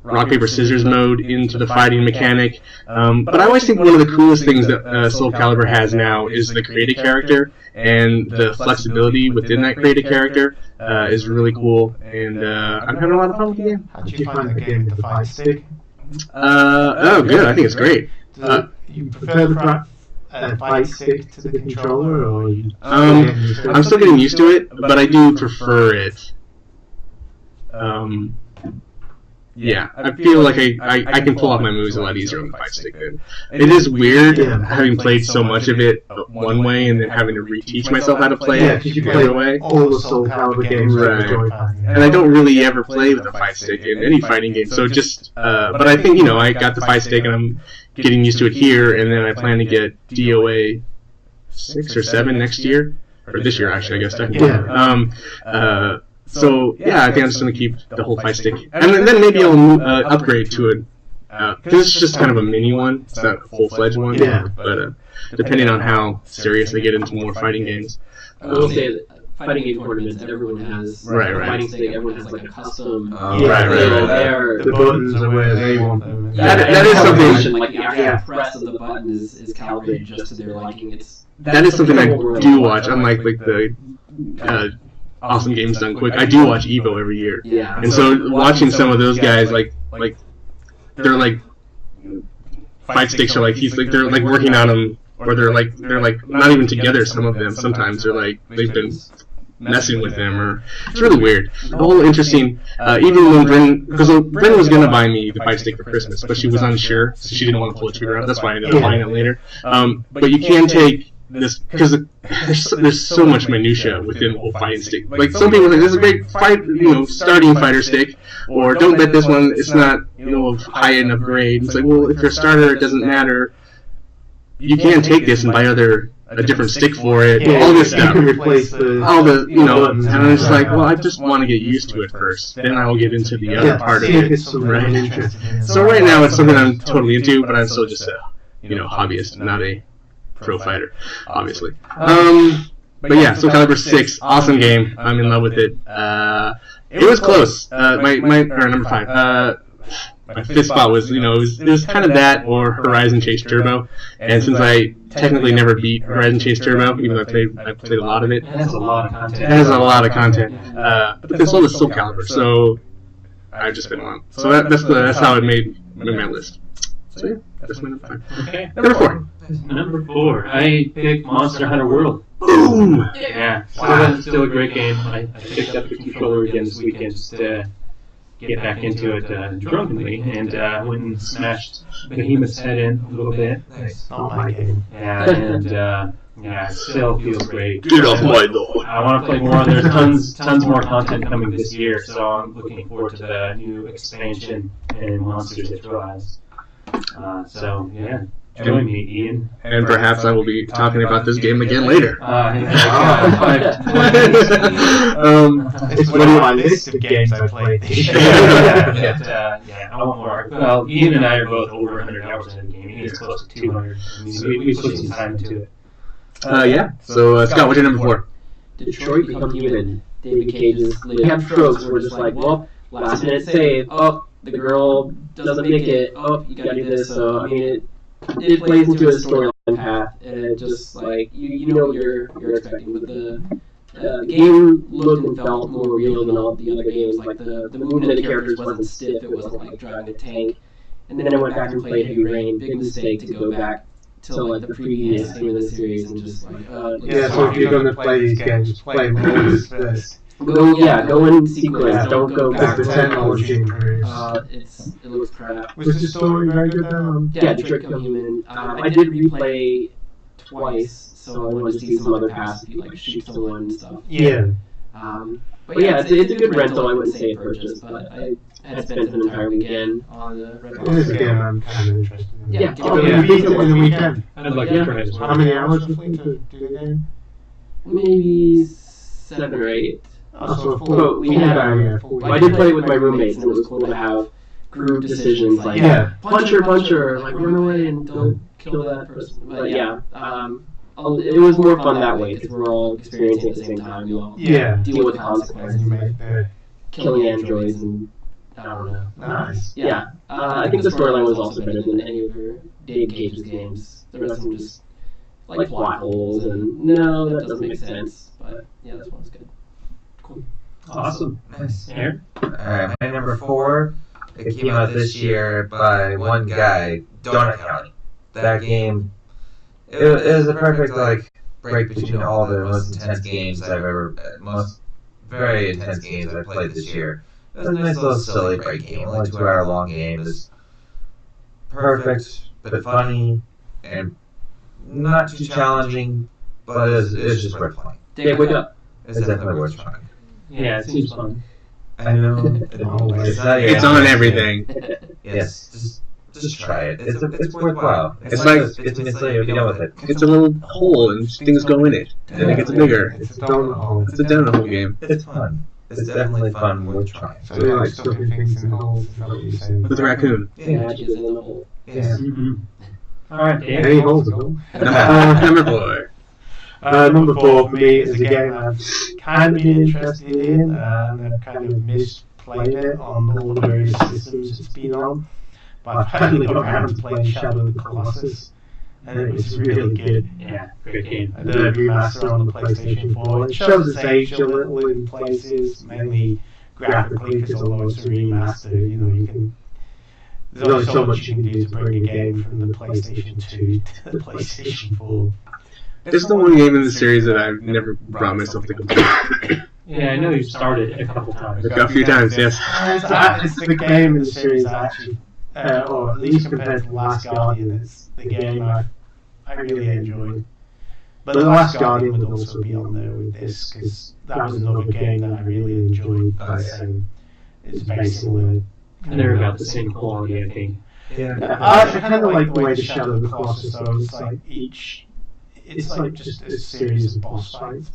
rock, paper, scissors mode into the fighting mechanic. But I always think one of the coolest things that Soul Calibur has now is the created character, and the flexibility within that created character is really cool, and I'm having a lot of fun with the game. How did you find the game with the fight stick? Oh, good. I think it's great. You prefer the fight stick to the controller, or you? I'm still getting used to it, but I do prefer it. Yeah, I feel like I can pull off my moves a lot easier on the fight stick then. It is weird having played so much of it one way and then having to reteach myself how to play it the other way. All the Soul Calibur games with the Right. Joy-Con. And I don't really ever play with a fight stick in any fighting game, so just, but I think, I got the fight stick and I'm getting used to it here, and then I plan to get DOA 6 or 7 next year, or this year actually, I guess, technically. So yeah, I think I'm just gonna keep the whole fight stick, and then maybe I'll upgrade to it, because it's just kind of a mini one. It's not a full-fledged one. Yeah. But depending on how serious I get into more fighting games. I will say that fighting game tournaments, everyone has Right. a fighting stick. Everyone has like a custom. Right. There, The buttons are where they want them. That is something. Like the actual press of the button is calibrated just to their liking. That is something I do watch, unlike the Awesome Games Done Quick. I do watch Evo every year. Yeah. And so watching some of those guys, like they're like fight sticks are like they're like working on them, or they're like not even together. Some of them sometimes they're like they've been messing with them, or it's really weird. The whole interesting. Even when because Bryn was gonna buy me the fight stick for Christmas, but she was unsure, so she didn't want to pull the trigger out. That's why I ended up buying it later. But you can take this because there's so much minutia within the whole fighting stick. Like some people think this is a great fight, starting fighter stick, or don't bet this one. It's not of high enough grade. It's like, well, if you're a starter, it doesn't matter. You can take this and buy a different stick for it. All this stuff. You can replace All the and I'm just like, well, I just want to get used to it first. Then I will get into the other part of it. Right. So right now it's something I'm totally into, but I'm still just a hobbyist, not a pro fighter, obviously. But yeah, Soul Calibur 6, awesome game. I'm in love with it. It was close. My number 5. My fifth spot was it was kind of that or Horizon Chase Turbo. And since I technically never beat Horizon Chase Turbo, even though I played a lot of it. It has a lot of content. It has a lot of content. But then so does Soul Calibur, so I've just been on. So that's how it made my list. So yeah, that's my number 5. Okay. Number 4. Number 4, I picked Monster Hunter World. Boom! Yeah, still a great game. I picked up the controller again this weekend just to get back into it drunkenly, and went and smashed Behemoth's head in a little bit. It's not my game. Yeah, and it still feels great. Get off my lawn! I want to play more. There's tons more content coming this year, so I'm looking forward to the new expansion and Monsters Edge Rise. So yeah. Join me, Ian. And perhaps I will be talking about this game again later. It's one of my list of games I played this year. I want more. Well, Ian and I are both over 100 hours in the game. Ian's close to 200. I mean, we put some time into it. Yeah. So, Scott, what's your number 4? Detroit Become Human. David Cage's layup tropes were just like, well, last minute save. Oh, the girl doesn't make it. Oh, you gotta do this. So, I mean, it plays into a storyline path, and it just like you know what you're expecting. But the game looked and felt more real than all the other games. Like the movement of the characters wasn't stiff; it wasn't like driving a tank. And then I went back and played Heavy Rain. Big mistake to go back to like the previous game of the series and just like so if you're gonna play these games, play more first. Go in sequence. Don't go back. The technology improves. It looks crap. Was the story very good then? Yeah, Detroit Become Human. I did replay twice, so I wanted to see some other paths if you like shoot someone and stuff. Yeah. But yeah, it's a good rental. I wouldn't say a purchase, but I had spent an entire weekend on the Red It is a Box. game I'm kind of interested in. Yeah, Oh, yeah. you beat it in the weekend. I'd like to try it as well. How many hours roughly to do the game? Maybe 7 or 8. Oh, so Well, we had, full I did play it with my roommates, and it was cool to have group decisions like Yeah. punch her, like run away and don't kill that person. But yeah, it was more fun that way because we're all experiencing it at the same time. We all Yeah. deal with the And consequences you of make the killing androids and I don't know. nice. Yeah, I think the storyline was also better than any of her Dave Cage's games. The rest of them just like plot holes and no, that doesn't make sense. But yeah, this one was good. Awesome. Nice. Aaron? Alright, my number 4, it came out this year by one guy, Donut County. That game, it was a perfect like break between all the most intense games I've ever, most very intense games I've played this year. It was a nice little silly break game, only 2-hour long game. It was perfect, but funny, and not too challenging, but it was just worth playing. Dave, wake up. It's definitely worth trying. Yeah, it seems fun. I know. It's not your It's on everything. Yes, just try it. It's worthwhile. It's like- it's you deal with it. It's a little hole and things go in it, and it gets bigger. It's a donut hole. It's a donut hole game It's fun. It's definitely fun. Worth trying. So you like stuffing things in holes, is that what you're saying? with a raccoon. Yeah. Matches in the hole. Yeah. Alright, Any Dave. holes at all? Number 4. Number 4 for me is a game I've kind of been interested in, and I've kind of misplayed it on all the various systems it's been on. But I finally got around to playing Shadow of the Colossus, and it was really good. Yeah, great game. The remaster on the PlayStation 4. It shows its age a little in places, mainly graphically, because although it's a remaster, you know, you can. There's only so much you can do to bring a game from the PlayStation 2 to the PlayStation 4. This is the one game in the series that I've never brought myself to complete. Yeah, I know you've started it a couple times. A few times, yes. It's the game in the series that actually, or at least compared to The Last Guardian, it's the game I really enjoyed. But The Last Guardian would also be on there with this, because that was another game that I really enjoyed. It's basically. And they're about the same quality, I think. Yeah. I kind of like the way the Shadow of the Colossus though. It's like just a series of boss fights.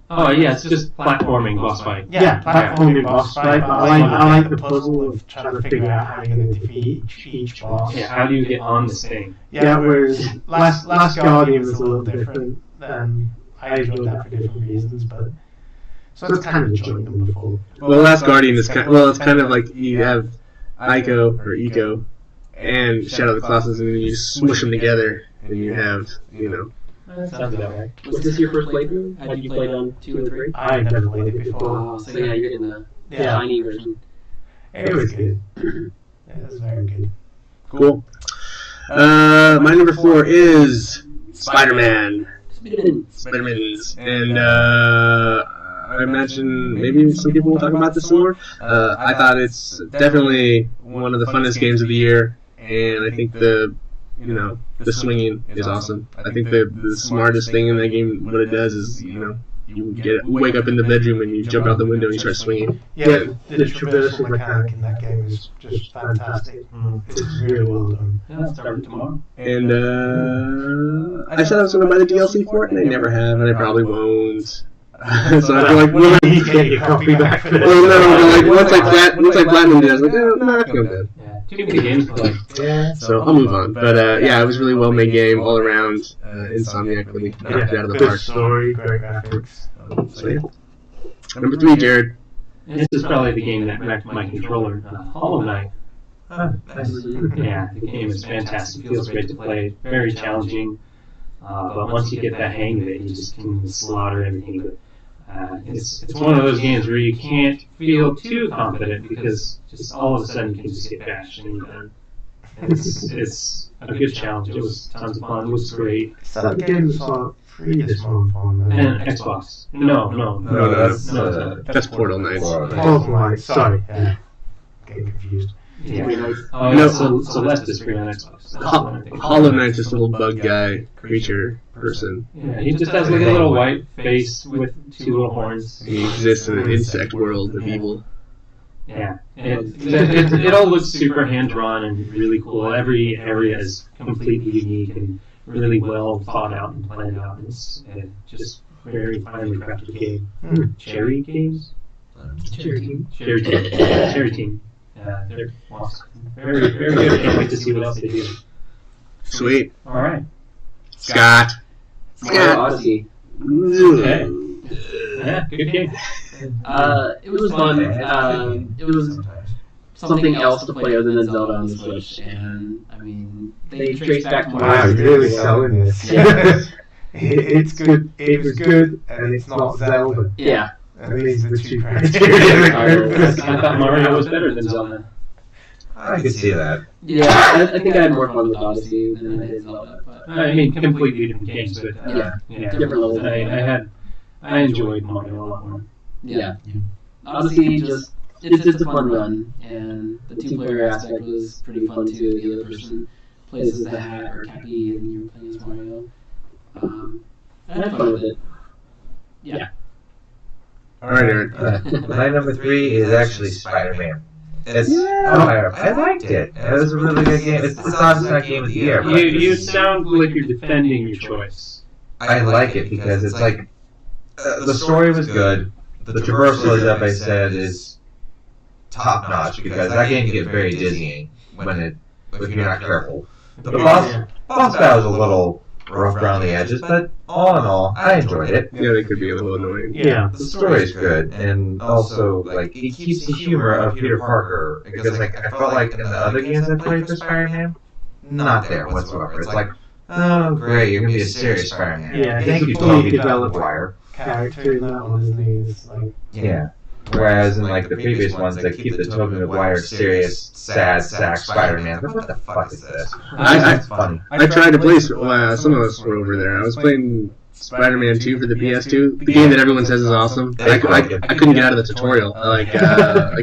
Oh, yeah, it's just platforming boss fight. Yeah, platforming boss fight. But I like the puzzle of trying to figure out how you're going to defeat each boss. Yeah, how do you get on this thing? Yeah, whereas Last Guardian was a little different. I enjoyed that for different reasons, but so it's kind of enjoyed them before. Well, Last Guardian is it's kind of like you have Ico and Shadow of the Colossus, and then you smush them together, and you have, you know. Sounds about right. Was this your first playthrough? Had you played on 2 or 3? I've never played it before. Oh, so yeah, you're in the Yeah. shiny version. It was good. It was very good. Cool. My number 4 is Spider-Man. Spider-Man is. And I imagine maybe some people will talk about this more. I thought it's definitely one of the funnest games of the year, and I think the swinging is awesome. I think the smartest thing in that game, what it does is, you wake up in the bedroom and you jump out the window and you start swinging. Yeah, the traversal mechanic in that game is just fantastic. It's really well done. Yeah, I'll start it tomorrow. And I said I was going to buy the DLC for it, and I never have, and I probably won't. So I feel like, well, You get your copy back for no, but like once I platinumed it, I was like, no, not feel bad. Yeah, too many games to play. Yeah. So I'll move on. But yeah, it was a really well made game all around. Insomniac really knocked it out of the Good park. story, great graphics. So yeah. Number 3, Jared. And this is probably the game that wrecked my controller, Hollow Knight. Yeah, the game is fantastic. Feels great to play. Very challenging. But once you get the hang of it, you just can slaughter everything. But it's one of those games where you can't feel too confident because just all of a sudden you can just get bashed and you're done. It's a good challenge. It was tons of fun. It was great. So that game was like free this month on And Xbox. No. No, That's Portal Knights. Portal Knight, sorry. Yeah. Getting confused. Yeah. Nice. Oh, yeah, Celeste is free on Xbox. That's the one I think. Hollow Knight's this little bug guy, creature, person. Yeah, he just has like a little white face with 2 little horns. He exists in an insect world of evil. Yeah, it all looks super hand-drawn and really cool. Every area is completely unique and really well thought out and planned out. It's just very finely crafted game. Cherry Games? Cherry Team. Cherry Team. They're awesome. Very, very good. Can't wait to see what else they do. Sweet. All right. Scott. Mario Odyssey. Okay. Yeah, good game. It was fun. It was something else to play other than Zelda on the Switch, and I mean, they traced back to Wow, you're really selling this. Yeah. It's good. It was good, and it's not Zelda. Yeah. And these are the 2 criteria. I thought Mario was better than Zelda. I can see that. Yeah, I think I had more fun with Odyssey than I did Zelda, but I mean, completely different games, but yeah, different levels. I enjoyed Mario a lot more. Yeah. Odyssey it's a fun run, and the 2-player aspect was pretty fun too. The other person plays as the Hat or Cappy, and you're playing as Mario. I had fun with it. Yeah. Alright, Eric. My number 3 is actually Spider-Man. I liked it. It was a really good game. It's obviously not Game of the Year. But You sound like you're defending your choice. I like it because it's like the story was good. The traversal, as I said, is top notch because that game can get very dizzying if you're not careful. The boss battle is a little rough around the edges, but all in all, I enjoyed it. Yeah, they could be a little annoying. Yeah. The story is good, and also like it keeps the humor of Peter Parker because like I felt like in the other games I played for Spider-Man, not there whatsoever. It's like, oh great, you're gonna be a serious Spider-Man. Yeah, Thank you, fully Tobey developed Maguire. character in that one, isn't he? It's like, Yeah. Whereas in like the previous ones, they keep the Tobey Maguire serious, sad sack Spider-Man. What the fuck is this? It's funny. I tried to play, some of us were over there. I was playing Spider-Man 2 for the PS2, the game that everyone says is awesome. I couldn't get out of the tutorial. I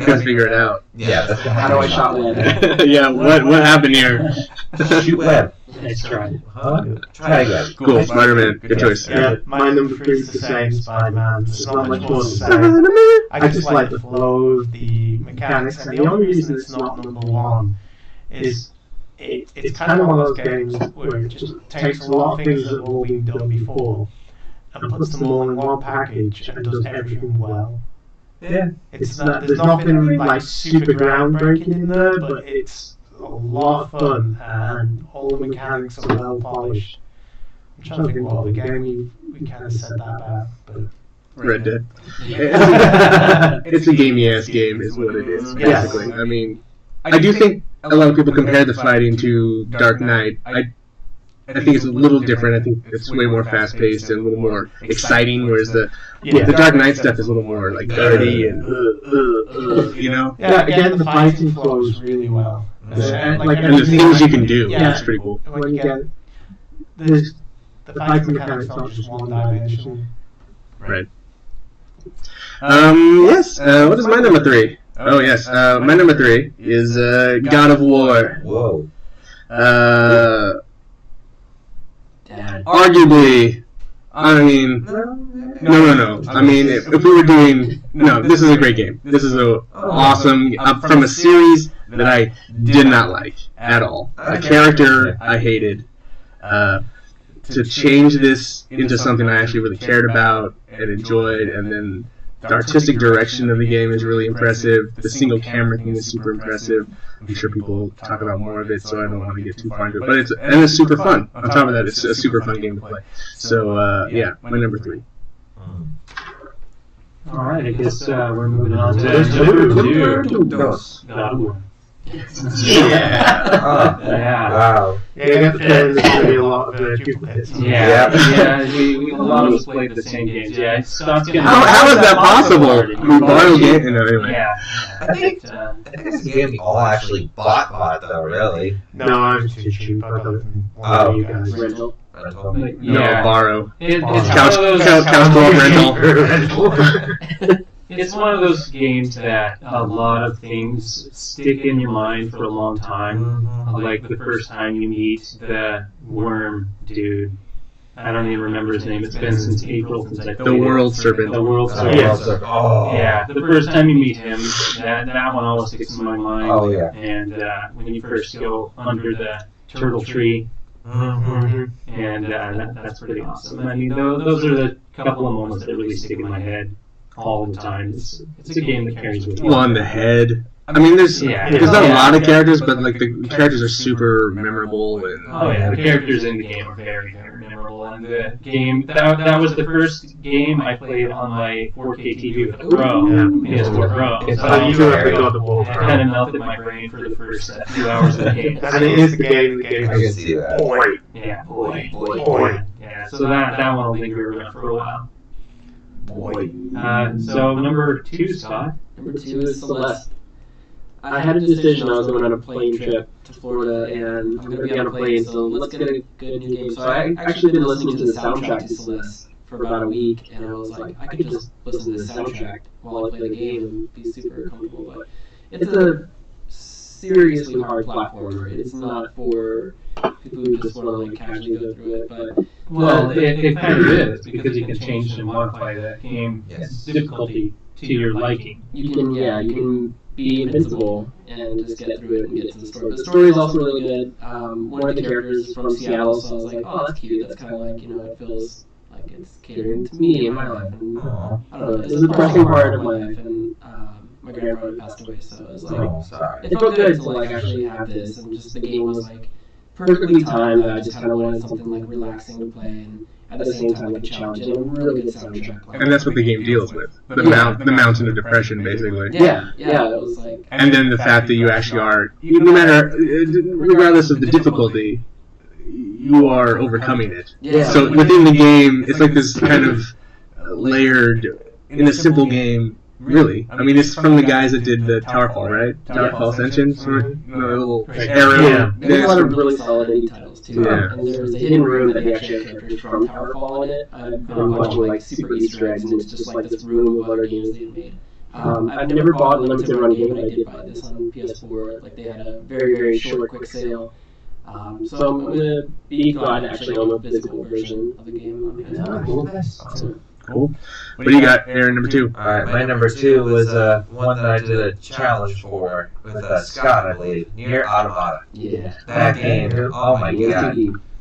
couldn't figure it out. Yeah, that's How do I shot web? Yeah, what happened here? shoot web. Let's try. Huh? Try again. Cool, Spider-Man, good choice. yeah, my number 3 is the same, Spider-Man. There's not much more to say. I just like the flow of the mechanics, and the only reason it's not number 1 is it's kind of one of those games where it just takes a lot of things that have all been done before and puts them all in one package and does everything well. Yeah. It's not, there's nothing like super groundbreaking in there, but it's a lot of fun and all the mechanics are well polished. I'm trying to think what other game we kind of said that about, but Red Dead. It's a gamey-ass game, is what it is, basically. Yes. I mean, I do think a lot of people compare the fighting to Dark Knight. I think it's a little different. I think it's way more fast-paced and a little more exciting, whereas the Dark Knight stuff is a little more like dirty and you know. yeah, again the fighting flows really well. And the things you can do, it's pretty cool. When you get the fighting mechanics not just one dimensional. Right. Yes. What is my number 3? Oh yes. My number 3 is God of War. Whoa. Arguably, I mean, no. I mean, if we were doing, this is a great game. This is a awesome from a series that I did not like at all. A character I hated. To change this into something I actually really cared about and enjoyed, and then the artistic direction of the game is really impressive. The single camera thing is super impressive. I'm sure people talk about more of it, so I don't want to get too far into it. But it's super fun. On top of that, it's a super fun game to play. So yeah, my number 3. All right, I guess we're moving on to number 2. God of War. Yeah. Wow. Yeah, you have to play there's going to be a lot of duplicates. Yeah. We a lot of us played the same games. Yeah, Scott's getting. How is that possible? We borrow games. Anyway. Yeah. I think it's a game we all actually bought though, really. No, I'm too cheap. I don't want you guys. Rental. No, borrow. It's Couch one of those. co-op rental. It's one of those games that a lot of things stick in your mind for a long time. Like the first time you meet the worm dude. I don't even remember his name. It's been since April since I played The World Serpent. The World Serpent. Yes. Oh. Yeah, the first time you meet him, that one always sticks in my mind. Oh, yeah. And when you first go under the turtle tree, and that's pretty awesome. I mean, those are the couple of moments that really stick in my head all the time. It's a game that carries with you. On the head. I mean, there's not a lot of characters, but like the characters are super memorable. And oh yeah, the characters in the game are very, very memorable. And the game that was the first game I played on my 4K TV with a Pro, PS4 Pro. It's So you have God of War. it kind of melted my brain for the first few hours of the game. And it is the game. I can see that. Boy. Yeah, boy. Yeah, so that one will linger around for a while. So number 2, Scott. Number 2 is Celeste. I had a decision. I was going on a plane trip to Florida, and I'm going to be on a plane, so let's get a good new game. So I actually been listening to the soundtrack to Celeste for about a week, and I was like, I could just listen to the soundtrack while I play the game and be super comfortable. But it's a seriously hard platformer. It's not for people who just want to like casually go through it, but Well, it kind of is, because you can change and modify that game difficulty to your liking. you can be invincible and just get through it and get to the story. The story is also really good. One of the characters is from Seattle, so I was like, oh, that's cute. That's kind of like, it feels like it's catering to me in my life. And I don't know, it's a depressing part of my life, and my grandfather passed away, so it was like, it felt good to like actually have this, and just the game was like perfectly timed. I just kind of wanted something like relaxing to play, and at the same time like a challenge and a really good soundtrack. Like, and that's what the game deals with. The mountain of depression, basically. Yeah, it was like. And then the fact that you actually are, no matter, regardless of the difficulty, you are overcoming it. Yeah. So within the game, it's like this kind of layered, in a simple game, really. I mean, it's from the guys that did the Towerfall, right? Towerfall Ascension, sort of, the little arrow. Yeah. There's a lot of really solid indie titles too. Yeah. And there's a hidden room that they actually have characters from Towerfall in it. I've been watching like super Easter eggs, and it's just like this room of other games they've made. I've never bought a limited run game, but I did buy this on PS4. Like they had a very, very short, quick sale. So I'm gonna be glad to actually own a physical version of the game on PS4. Cool. What do you got, Aaron, number 2? Alright, my number 2 was one that I did a challenge for with Scott, I believe, Nier Automata. Yeah. That game, oh my god,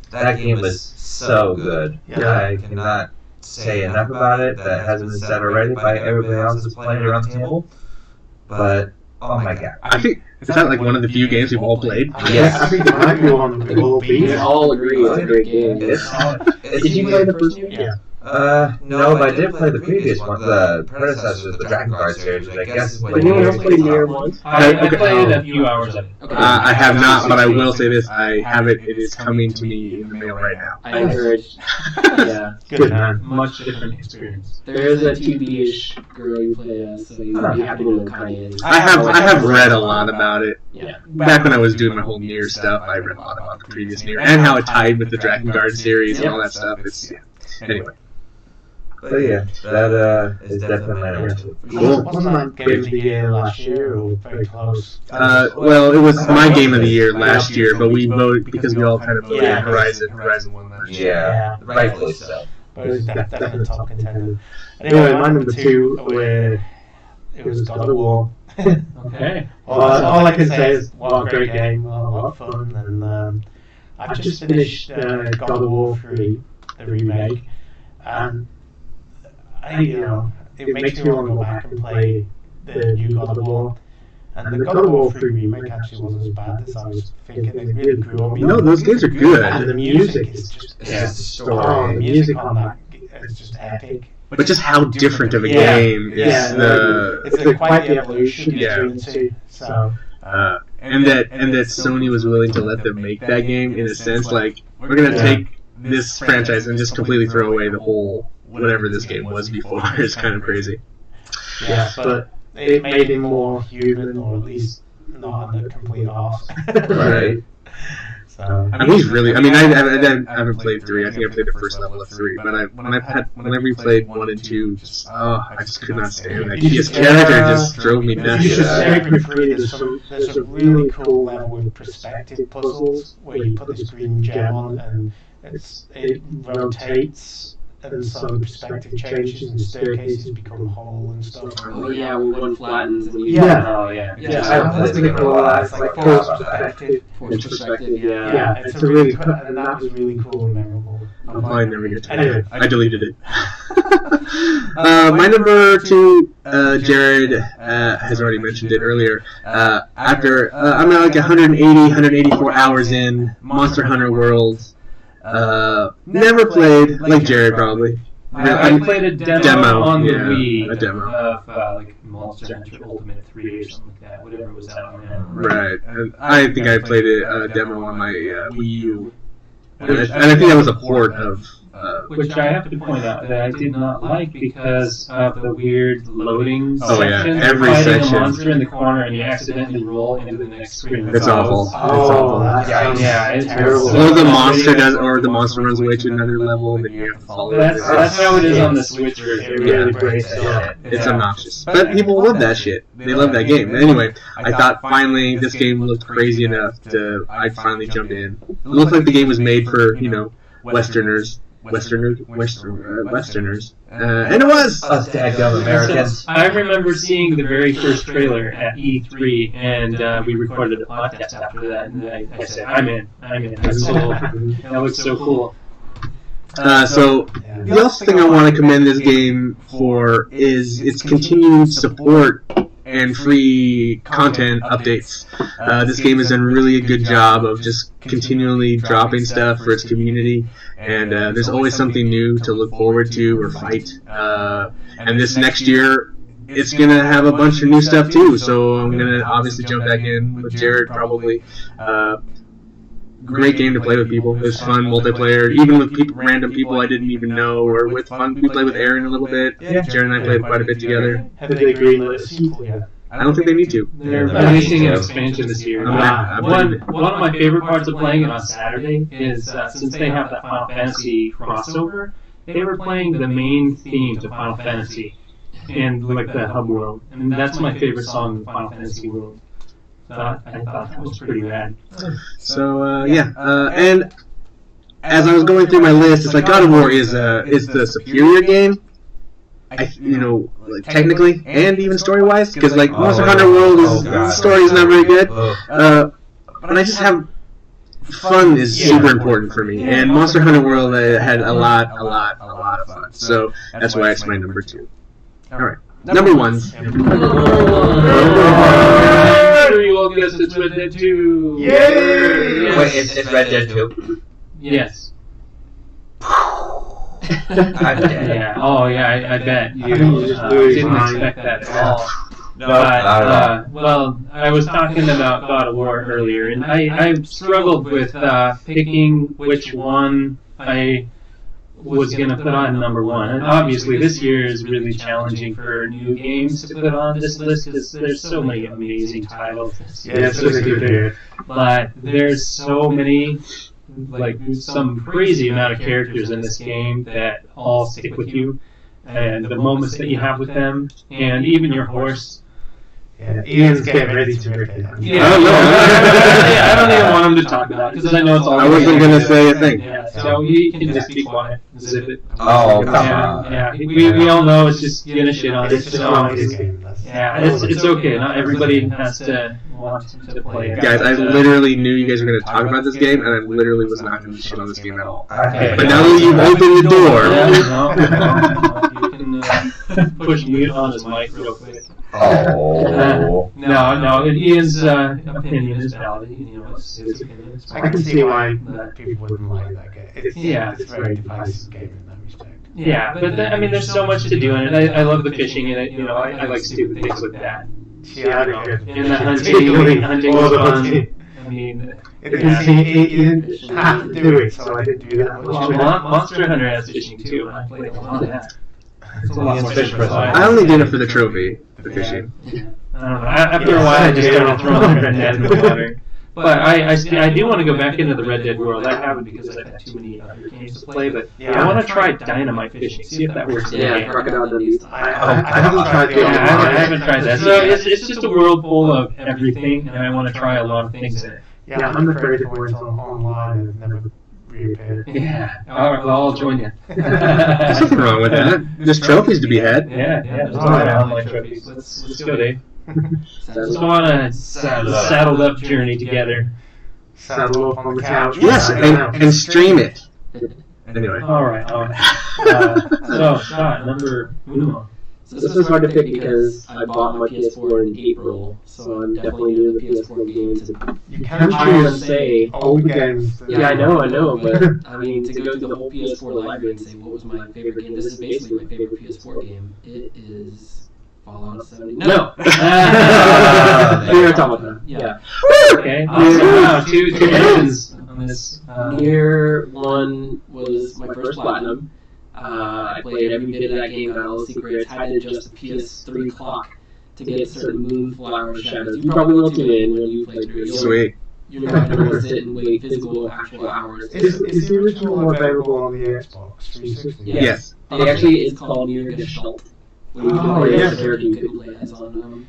that game was so good. I cannot say enough about it. That has been said already by everybody else that's playing around the table. But, oh my god. I think, is that like one of the few games we've all played? Yes. I think it might be one of the all We beats. all agree it's a great game. Did you play the first one? Yeah. No, but I did play the previous one, the predecessor, the Dragon Guard series, which I guess is what Did anyone else play Nier once? I played a few hours of it. Okay. I have not, but I will say this. I have it. It is coming to me in the mail right now. I encourage. Yeah. Good man. Much different experience. There is a 2B-ish girl you play as, so you have to know Kanye is. I have read a lot about it. Yeah. Back when I was doing my whole Nier stuff, I read a lot about the previous Nier and how it tied with the Dragon Guard series and all that stuff. It's anyway. But yeah, that is definitely my number 2. Cool. Wasn't that game of the year last year or very close? Well, it was my game of the year last year, but we voted because we all kind of voted Yeah. Horizon. Horizon won that. Yeah, rightfully so. But it was definitely a top contender. Anyway, my number 2, it was God of War. Okay. All I can say is, what a great game, a lot of fun, and I've just finished God of War 3, the remake, and it makes me want to go back and play the new God of War. And the God of War 3 remake actually wasn't as bad as I was thinking. It really grew on me. No, those games are good. And the music is just story. the music on that is just epic. But just how different of a game is It's quite the evolution Yeah. between the two. So and that Sony was willing to let them make that game in a sense, like we're gonna take this franchise and just completely throw away the whole whatever this game was before. It's kind of crazy. yeah, but it made him more human, or at least not on the complete off. Right. So I mean, he's really. I mean, I haven't played 3. I think I played the first level of 3, but whenever we played 1 and 2, I just could not stand that. His character just drove me nuts. You should say for free. There's a really cool level with perspective puzzles where you put this green gem on and it rotates. And some perspective changes and staircases become whole and stuff. Oh yeah, when one flattens and you Oh yeah. I was thinking a lot. It's like forced perspective. force perspective, yeah. Yeah, it's a really and that was really cool and memorable. I never get to Anyway. I deleted it. My number 2, Jared has already mentioned it earlier. After I'm at like 184 hours in Monster Hunter World. Never played, like Jared probably. I played a demo on the yeah, Wii a demo. of like Monster Hunter Ultimate 3 or something like that, whatever was out on that. Right. And I think I played a demo on my Wii U. And I think that was a port of... Which I have to point out that I did not like because of the weird loading Oh, yeah, section. every You're fighting section. a monster in the corner and you accidentally roll into the next screen. It's awful. Yeah, it's terrible. Or the monster does, or the monster runs away to another level, and then you have to follow it. That's how it is on the Switch version. It really breaks it. It's obnoxious. But people love that shit. They love that game. Anyway, I thought finally this game looked crazy enough to I finally jumped in. It looked like the game was made for, Westerners. Westerners, and it was. Us dadgum Americans. I remember seeing the very first trailer at E3, and we recorded a podcast after that, and I said, I'm in. That looks so cool. So the other thing I want to commend this game for is its continued support and free content updates. This game has done really a good job of just continually dropping stuff for its community, and there's always something new to look forward to or fight. And this next year, it's going to have a bunch of new stuff too, so I'm going to obviously jump back in with Jared probably. Great game to play with people. It was fun multiplayer, even with random people I didn't even know, or with fun. We played with Aaron a little bit. Yeah. Jared and I played quite a bit together. Have they greenlit a sequel yet? I don't think they need to. They're releasing an expansion this year. I'm One of my favorite parts of playing it on Saturday is since they have that Final Fantasy crossover, they were playing the main theme to Final Fantasy in like the hub world, and that's my favorite song in Final Fantasy world. So I thought that was pretty rad. So and as I was going through my list, it's like God of War is the superior game. Technically and even story-wise, because like Monster Hunter World the story is not very good. But I just have fun is super important for me, and Monster Hunter World had a lot of fun. So that's why it's my number 2. All right, number 1. You will guess it's Red Dead 2. Yay! Wait, it's Red Dead 2? Yes. I'm dead. Yeah. Oh, yeah. I bet you didn't expect that at all. No, not at all. Well, I was talking about God of War earlier, and I struggled with picking which one I was going to put on number 1. And obviously, this year is really challenging for new games to put on this list because there's so many amazing titles. Yeah, it's a good year. But there's so many. Like some crazy amount of characters in this game that all stick with you, and the moments that you have with them, and even your horse. Yeah, Ian's getting ready to rip it. Yeah, I don't even want him to talk about it because I know it's all. I wasn't gonna say a thing. Yeah, so he can just be quiet and zip it. Oh, come on. Yeah, we all know it's just gonna shit on it. It's just So, not his game. yeah, it's okay. Not everybody has to want to play it. Guys, I literally knew you guys were going to talk about this game, and I literally was not going to shit on this game at all. Okay. But now that you've opened the door, you can push mute on his mic real quick. Oh. No, Ian's opinion is valid. It's his opinion. It's I can see why But- people wouldn't like that game. It's a very divisive game in that respect. Yeah, but there's so much to do in it. I love the fishing in it. I like stupid things with that. Yeah, And the hunting was fun. I mean, you didn't have to do it, so I didn't do that. Monster Hunter has fishing too, and I played a lot of that. It's a lot more fishing. I only did it for the trophy, the fishing. I don't know. After a while, I just started throwing their net in the water. But I do want to go back into the Red Dead world. I haven't because I've had too many other games to play. But I want to try Dynamite Fishing, see if that works. Yeah, Crocodile Dundee. I haven't tried Yeah, I haven't tried that. So it's just a world full of everything, and I want to try a lot of things in it. Yeah, I'm afraid of going online and never reappeared. Yeah. All right, well, I'll join you. There's nothing wrong with that. There's trophies to be had. Yeah, there's a lot of online trophies. Let's go, Dave. Let's go on a saddled up journey together. Saddle up on the couch. Yes, and stream it. Anyway. All right. So, Scott, number uno. So this was hard to pick because I bought my PS4 in April, so I'm definitely new to the PS4 games. You can I would say, old games. yeah, I know, but I mean, to go through the whole PS4 library and say what was my favorite game, this is basically my favorite PS4 game. It is Fallout 70. No! We were talking about that. Yeah. Okay. Wow, two mentions on this. Nier 1 was my first platinum. I played every bit of that game, got all the secrets, had to adjust the PS3 clock to get certain moonflower shadows. You probably will tune in when you play through it. Sweet. You're not going to sit and wait actual hours. Is the original available on the Xbox 360? Yes. It actually is called Nier Gestalt. When you can play as a character you couldn't play as on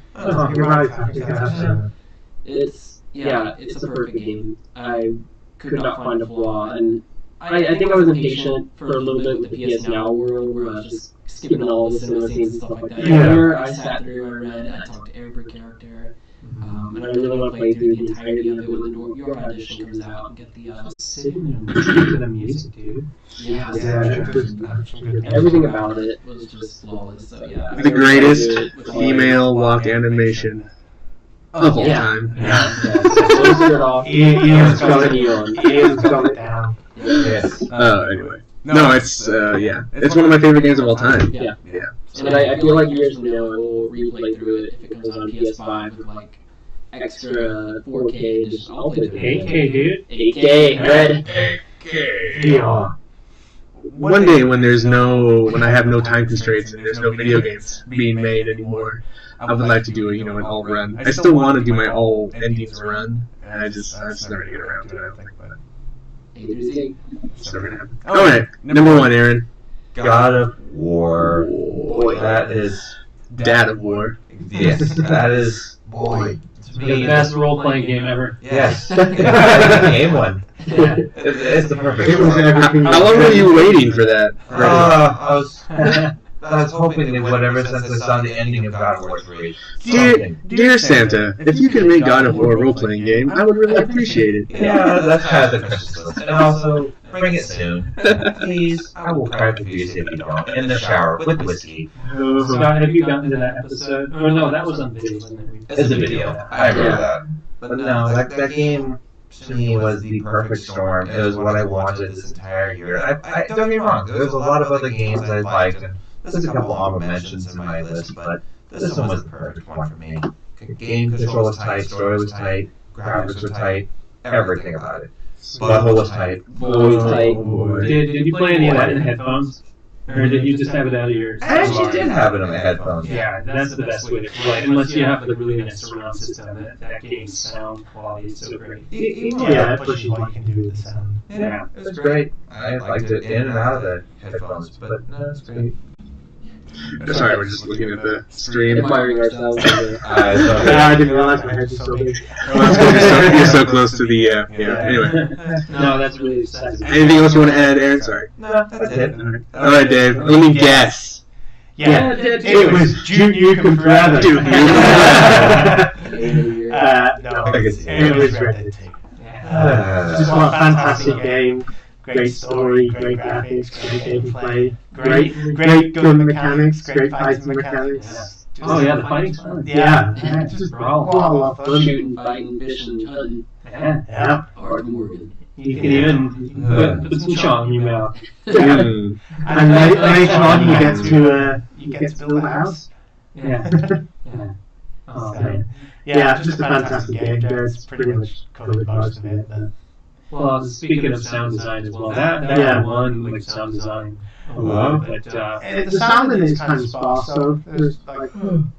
You're right. I think I have seen it's a perfect game. I could not find a flaw, and I think I was impatient for a little bit with the PS Now world, where I was just skipping all the cinema scenes and stuff like that. Yeah. Here, I sat through, I read, I talked to every character, and I really want to play through the entirety of it when your audition comes out and get the Sitting there listening to the music, dude. yeah, it. everything about it was just flawless. So yeah, The greatest female walk animation of all Yeah. time. Close it off. Ian's got Turn it. it on. Ian's got it down. Yes. Anyway. No, it's it's one of my favorite games of all time. Yeah. Yeah. And I feel like years from now I will replay through it if it comes on PS5 with like extra 4K. Just I'll play through it. 8K, dude. 8K, red. VR. One day when when I have no time constraints and there's no video games being made anymore, I would like to do an all run. I still want to do my all endings run, and I just never get around to it. I don't think, but A through Z. it's never gonna happen. All right, number one, Aaron. God of War. Boy, that is. Dad of War. Yes, that is. Boy. To The me, best role-playing game ever. yes. The game one. Yeah. It's the perfect It was one. everything. How long were you waiting for that? I was hoping they would ever since I saw the ending of God of War 3. Dear Santa, if you can make God of War a role-playing game, I would really appreciate it. Yeah, that's kind of the Christmas list. And also, bring it soon. Please, I will cry profusely if you don't. In the shower with whiskey. Scott, have you gotten to that episode? Or no, that was on video, wasn't it? It's a video. I remember that. But no, that game to me was the perfect storm. It was what I wanted this entire year. I don't get me wrong. There's a lot of other games I liked, and there's a couple honorable mentions in my list, but this one was the perfect one for me. Game control was tight, story was tight, graphics were tight, everything about it. Butthole was tight. Always tight. Did you play any of that in headphones? Or did you just have it out of your... I actually did have it on my headphones. Yeah, that's the best way to play it. Unless you have the really nice surround system, that game's sound quality is so great. Yeah, it pushes what you can do with the sound. Yeah, it was great. I liked it in and out of the headphones, but no, it's great. Sorry, we're just looking at the stream. Admiring ourselves. I didn't realize my head was so big. You're so close to the anyway. No, that's really exciting. Anything else you want to add, Aaron? Sorry. No, that's it. All right, Dave. Let me guess. Yeah, it was Duke Nukem Forever. Duke No, it was Red Dead 2. Just what a fantastic game. Great story, great graphics, great gameplay, great gun mechanics, great fighting mechanics. Oh yeah, the fighting's fun. Yeah, Just what a lot of fun. Shooting, fighting, fishing, hunting. Yeah. Yeah. Art Morgan. You can even put some chong in your mouth. Mm. And later on, you get to build a house. Yeah. Yeah. Oh, So, man. yeah, just a fantastic game. Jared's pretty much covered most of it. But Well, speaking of sound design as well, that one, like sound design, I love, but the sound in it is kind of sparse, so there's like,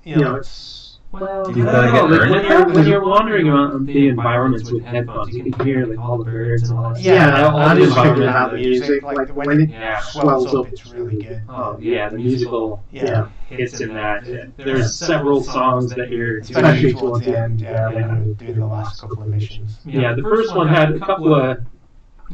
it's Well, Do you feel like it earned when you're wandering around the environments with headphones, you can hear like all the birds and all that. Yeah, all I the just figured environment. out the music, like when it Yeah. swells up, it's really good. Oh yeah, the musical Yeah, hits in that. There's several songs that you're. especially towards the end, when we do the last couple of missions. Yeah, the first one had a couple of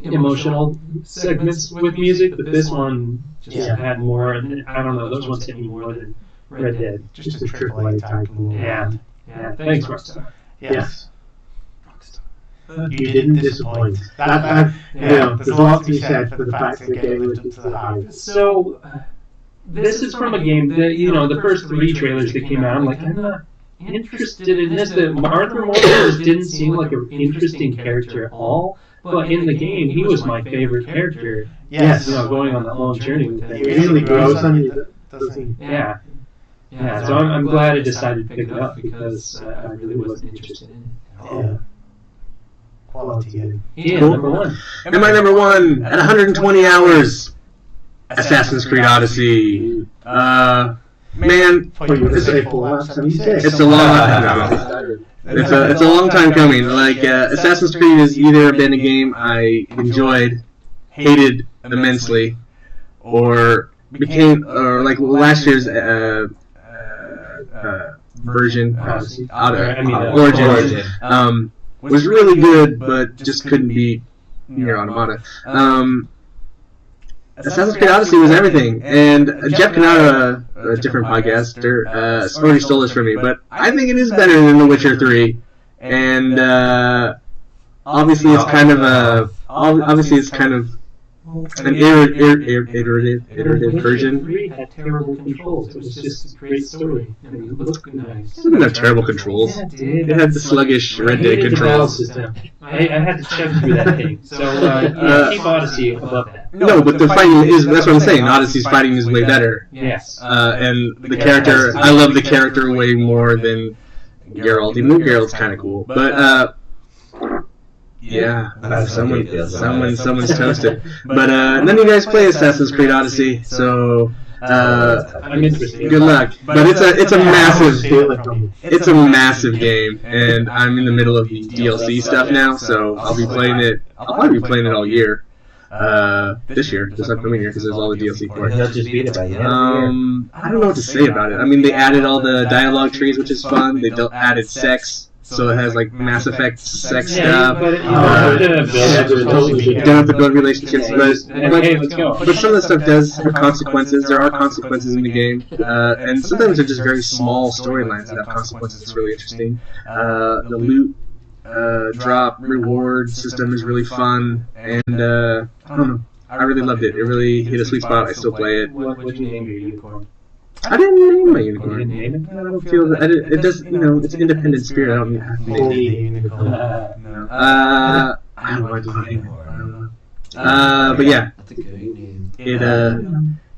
emotional segments with music, but this one just had more. And I don't know, those ones hit me more than Red Dead. Just a AAA type of Yeah. Yeah, thanks, Rockstar. Yes. You didn't disappoint. That Yeah. there's a lot to be said for the fact that the game lived up to the hype. So, this is from a game that, the first 3 trailers that came out, I'm like, I'm not interested in this. Arthur Morgan didn't seem like an interesting character at all, but in the game, he was my favorite character. Yes. Going on the whole journey with He him. really grows on you, doesn't he? Yeah. Yeah, so I'm glad I decided to pick it up because I really wasn't interested in it. Yeah. Quality game. Yeah, Cool. number 1. And my number 1 at 120 hours, Assassin's Creed Odyssey. Man, For you to say Fallout 76. it's a long. It's a long time coming. Like Assassin's Creed has either been a game I enjoyed, hated immensely, or like last year's version, Origin, was really good, but just couldn't beat Nier Automata. Assassin's Creed Odyssey was everything, and Jeff Canada, a different podcaster, already stole this from me, but I think it is better than The Witcher 3, and obviously it's kind of an iterative version. 3 had terrible controls. It was just a great story. And it looked nice. It didn't have terrible controls. Yeah, it did. It had the sluggish Red Dead hated the battle controls. system. I had to check through that thing. So keep Odyssey above that. No, but the fighting that's what I'm saying. Odyssey's fighting is way better. Yes. And the character, I love the character way more than Geralt. Even though Geralt's kind of cool. But, yeah, someone's toasted. But none of you guys play Assassin's Creed Odyssey, so I'm interested. good luck. But it's a massive game, and I'm in the middle of the DLC stuff now, so I'll probably be playing it all year. This upcoming year, because there's all the DLC for it. He'll just beat it by the end of the year. I don't know what to say about it. I mean, they added all the dialogue trees, which is fun. They added sex. So it has like Mass Effect sex stuff. But You don't have to build relationships, hey, let's go. but some of the stuff does have consequences. There are consequences in the game, and sometimes they're just very small storylines that have consequences. It's really interesting. The loot drop reward system is really fun, and I don't know. I really loved it. It really hit a sweet spot. I still play it. What'd you name your unicorn? I didn't name my unicorn. You didn't name it? I don't feel that. It does. It's an independent spirit. I don't have to name it. No. I don't know what to name. I don't know. But yeah, That's a good name. it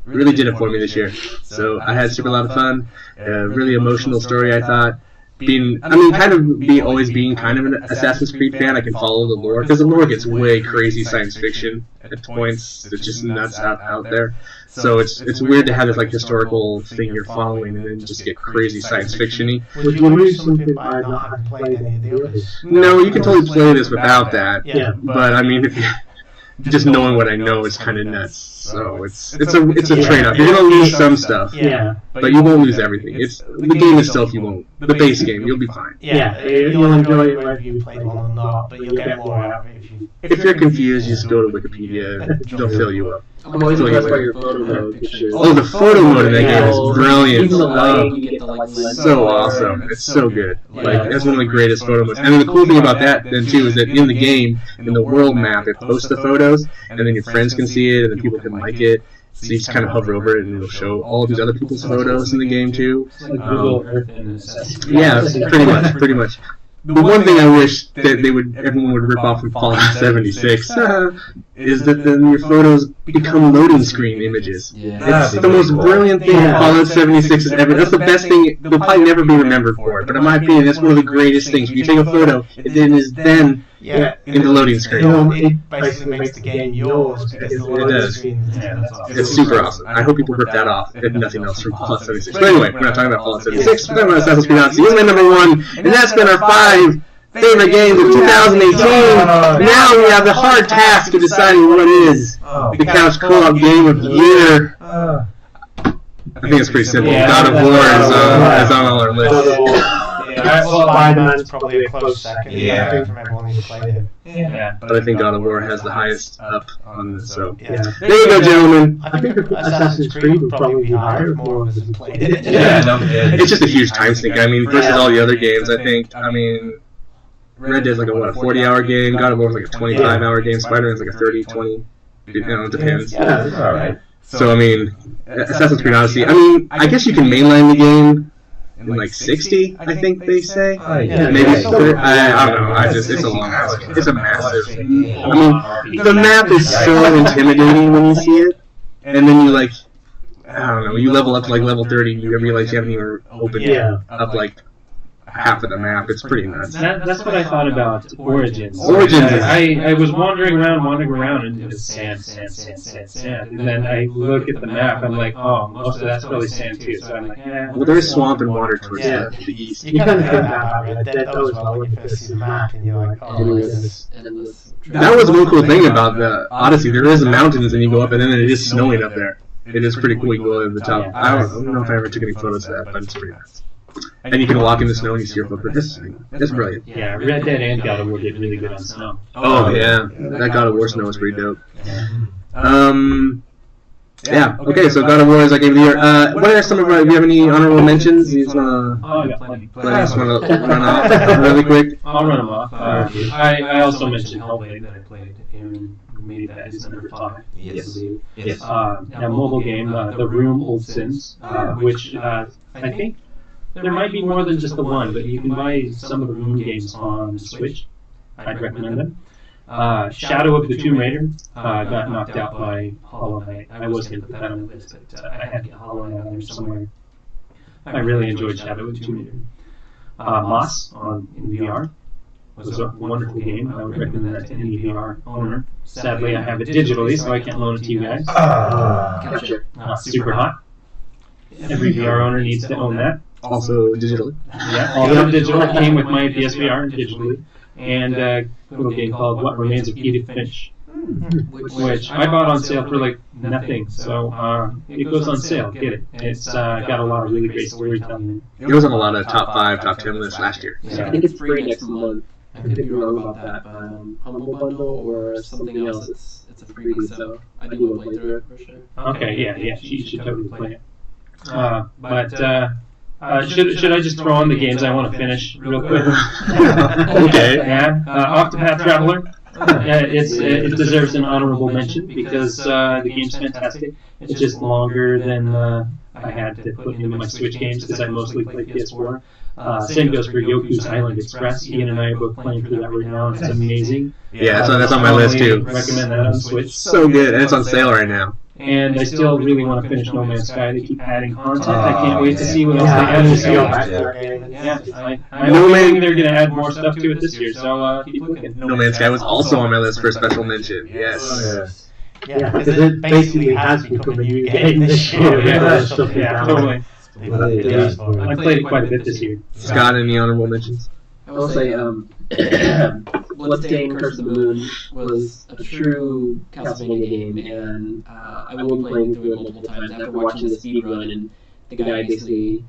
really did it for me this year. So I had super lot of fun. Really emotional story, I thought. Always being kind of an Assassin's Creed fan, I can follow the lore, because the lore gets way crazy science fiction at points. It's just nuts out there. So it's weird to have this like historical thing you're following and then just get crazy science fiction-y. Would you lose something by not having played any of the others? No, you can totally play this without that. Yeah. But I mean, if you just knowing what I know is kind of nuts. So it's a trade-off. You're gonna lose some stuff, Yeah. but you won't lose everything. The game itself you won't. The base game you'll be fine. Yeah, you'll enjoy it whether you play one or not, but you'll get more out of it if you. If you're confused, just go to Wikipedia. They'll fill you up. I'm always impressed by your photo mode pictures. Oh, the photo mode in that game is brilliant. Even the lighting, you get the like lens. So awesome. It's so good. Like, that's one of the greatest photo modes. And then the cool thing about that, then, too, is that in the game, in the world map, it posts the photos, and then your friends can see it, and then people can like it. So you just kind of hover over it, and it'll show all of these other people's photos in the game, too. Like Google Earth and Assassin's Creed. Yeah, pretty much. The one thing I wish that everyone would rip off from Fallout 76 is that then your photos become loading screen images. Yeah. It's the most brilliant thing Fallout 76 has ever. That's the best thing. They'll probably never be remembered for it, but in my opinion, that's one of the greatest things. When you take a photo, it then Yeah. in the loading screen. It basically makes the game yours because the loading does. screen. Yeah, that's awesome. It's super awesome. I hope people rip that off, if nothing else, from Fallout 76. But anyway, we're not talking about Fallout 76. We're talking about Assassin's Creed Odyssey. Here's my number 1, and that's been our 5 favorite games of 2018. Now we have the hard task of deciding what is the Couch Co-op Game of the Year. I think it's pretty simple. Yeah, God of War is on all our lists. Spider-Man's probably a close second. Yeah. I think from everyone who's played it. Yeah. But I think God of War has the highest up on this. So Yeah. there you go, gentlemen. I think Assassin's Creed would probably be higher if more of us had played it. Yeah, no kidding. It's just a huge time sink. I mean, versus all the other games, I think. I mean, Red Dead's like a 40-hour game. God of War's like a 25-hour game. Spider-Man's like a 30, 20. You know, it depends. Yeah, it's alright. So I mean, Assassin's Creed Odyssey. I mean, I guess you can mainline the game in like 60. I think they say. Yeah. Maybe it's 30. I don't know. It's a long. It's a massive. I mean, the map is so intimidating when you see it, and then you like, I don't know. You level up to like level 30, and you realize you haven't even opened up like half of the map. It's pretty nuts. That's what I thought about Origins. Origins is- I was wandering around, and it was sand. And then I look at the map, I'm like, oh, most of that's probably sand too. So I'm like, yeah. Well, there's swamp and water towards Yeah. the east. You kind of think that about Red Dead though as well when you first see the map and you're like, oh, Endless. That was one cool thing about the Odyssey. There is mountains, and you go up, and then it is snowing up there. It is pretty cool. You go over the top. I don't know if I ever took any photos of that, but it's pretty nice. And you can walk in the snow and you see your footprint. It's brilliant. Yeah, Red Dead and God of War did really good on snow. Oh yeah, that God of War snow is pretty dope. Yeah. Okay, so God of War is our game of the year. What are some of our? Do you have any honorable mentions? You just wanna? Oh, I got plenty. I just wanna run off really quick. I'll run them off. I also mentioned Hellblade that I played, and maybe that is number 5. Yes. Yes. Now, mobile game, The Room Old Sins, which I think there might be more than just the one, but you can buy some of the Room games on the Switch. I'd recommend them. Shadow of the Tomb Raider got knocked out by Hollow Knight. I was going to put that on the list, but I had to get Hollow Knight on there somewhere. I really enjoyed Shadow of the Tomb Raider. Moss in VR was a wonderful game. I would recommend that to any VR owner. Sadly, I have it digitally, so I can't loan it to you guys. Super hot. Every VR owner needs to own that. Also digitally. Yeah, also digital. It came with my PSVR digitally. And a little game called What Remains of Edith Finch, which I bought on sale for like nothing. So it goes on sale. Get it. It's got a lot of really great storytelling. It was on a lot of top 5, top 10 lists last year. Yeah, I think it's free next month. I could be wrong about that, but Humble Bundle or something else, it's a freebie, so I do want to play through it for sure. Okay, yeah, you should totally play it. Should I just throw on the games I want to finish real quick? Okay. Yeah. Octopath Traveler. It deserves an honorable mention because the game's fantastic. It's just longer than I had to put into my Switch games because I mostly play PS4. Same goes for Yoku's Island Express. Ian and I are both playing through that right now, and it's amazing. Yeah, that's on my list too. Recommend that on Switch. So good, and it's on sale right now. And I still really want to finish No Man's Sky. They keep adding content. I can't wait to see what else they add this year. I'm hoping they're going to add more stuff to it this year, so keep looking. No Man's Sky was also on my list for a special mention. Yes. Yeah, because it basically has become a new game this year. Yeah, totally. I played it quite a bit this year. Scott, any honorable mentions? I will say, Bloodstained Curse of the Moon was a true Castlevania game, and I will be playing through it multiple times after watching the speedrun, and the guy basically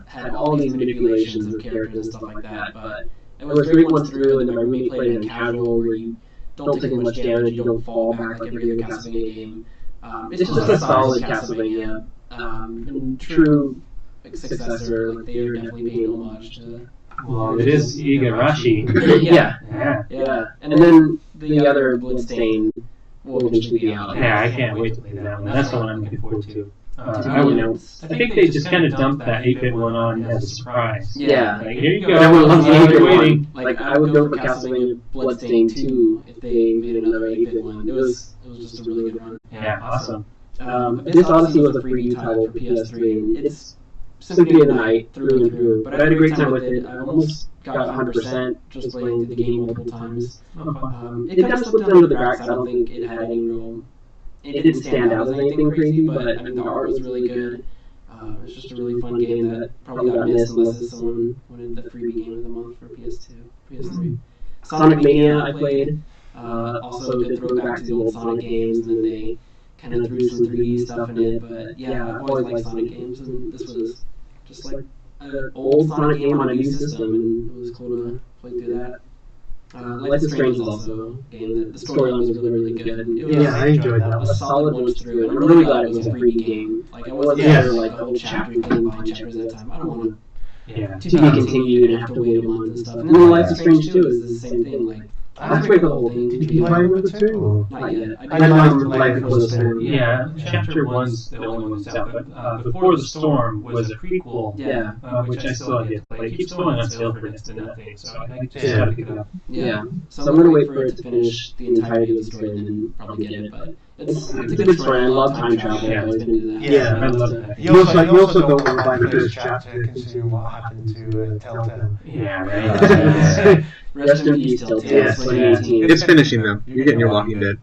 had all these manipulations of characters and stuff like that, but it was great once through, and then my roommate played it on casual, where you don't take as much damage, you don't fall back like every other Castlevania game. It's just a solid Castlevania, and true successor, like they are definitely paying homage to. Well, it is Igarashi. Yeah. And then the other Bloodstained will eventually be out. Yeah, I can't wait to play that one. That's the one I'm looking forward to. I think they just kind of dumped that 8-bit one on as a surprise. Yeah. Like, here you go. Everyone's You're waiting. Like, I would go for Castlevania Bloodstained 2 if they made another 8-bit one. It was just a really good run. Yeah, awesome. This Odyssey was a free title for PS3, and it's Symphony of the Night through and through. But I had a great time with it. I almost got 100% just playing through the game multiple times. It kind of slipped under the cracks. I don't think it had any real. It didn't stand out as anything crazy, but I mean the art was really good. It's just a really fun game that probably got missed unless someone wanted the freebie game of the month for PS2, PS3. Sonic Mania I played. Also did throw back to the old Sonic games, and then they kind of threw some 3D stuff in it. But yeah, I've always liked Sonic games, and this was just like an old Sonic game on a new system, and it was cool to play through that. Life is Strange is also a game that the storyline was really, really good. And it was I enjoyed that a one. solid once through, and I'm really glad it was a freebie game. Like I wasn't there like a whole chapter playing behind checkers at that time. I don't want to be continued and have to wait a month and stuff. And then Life is Strange 2 is the same thing. Like I have to wait the whole thing. Did you play with the two? Not yet. I didn't like the Storm. Yeah, Chapter 1's the only one that's out, but Before the Storm was a prequel, which I still have yet to play. It keeps going on sale for next to nothing, so I just gotta pick it up. Yeah, so I'm gonna wait for it to finish the entirety of the story and then probably get it, but it's a good story. I love time travel. I've always been into that. Yeah, I love that. You also don't want to buy the first chapter considering what happened to Telltale. Yeah, right. Rest in peace, Telltale. Yes, 2018. It's finishing them. You're getting your Walking Dead.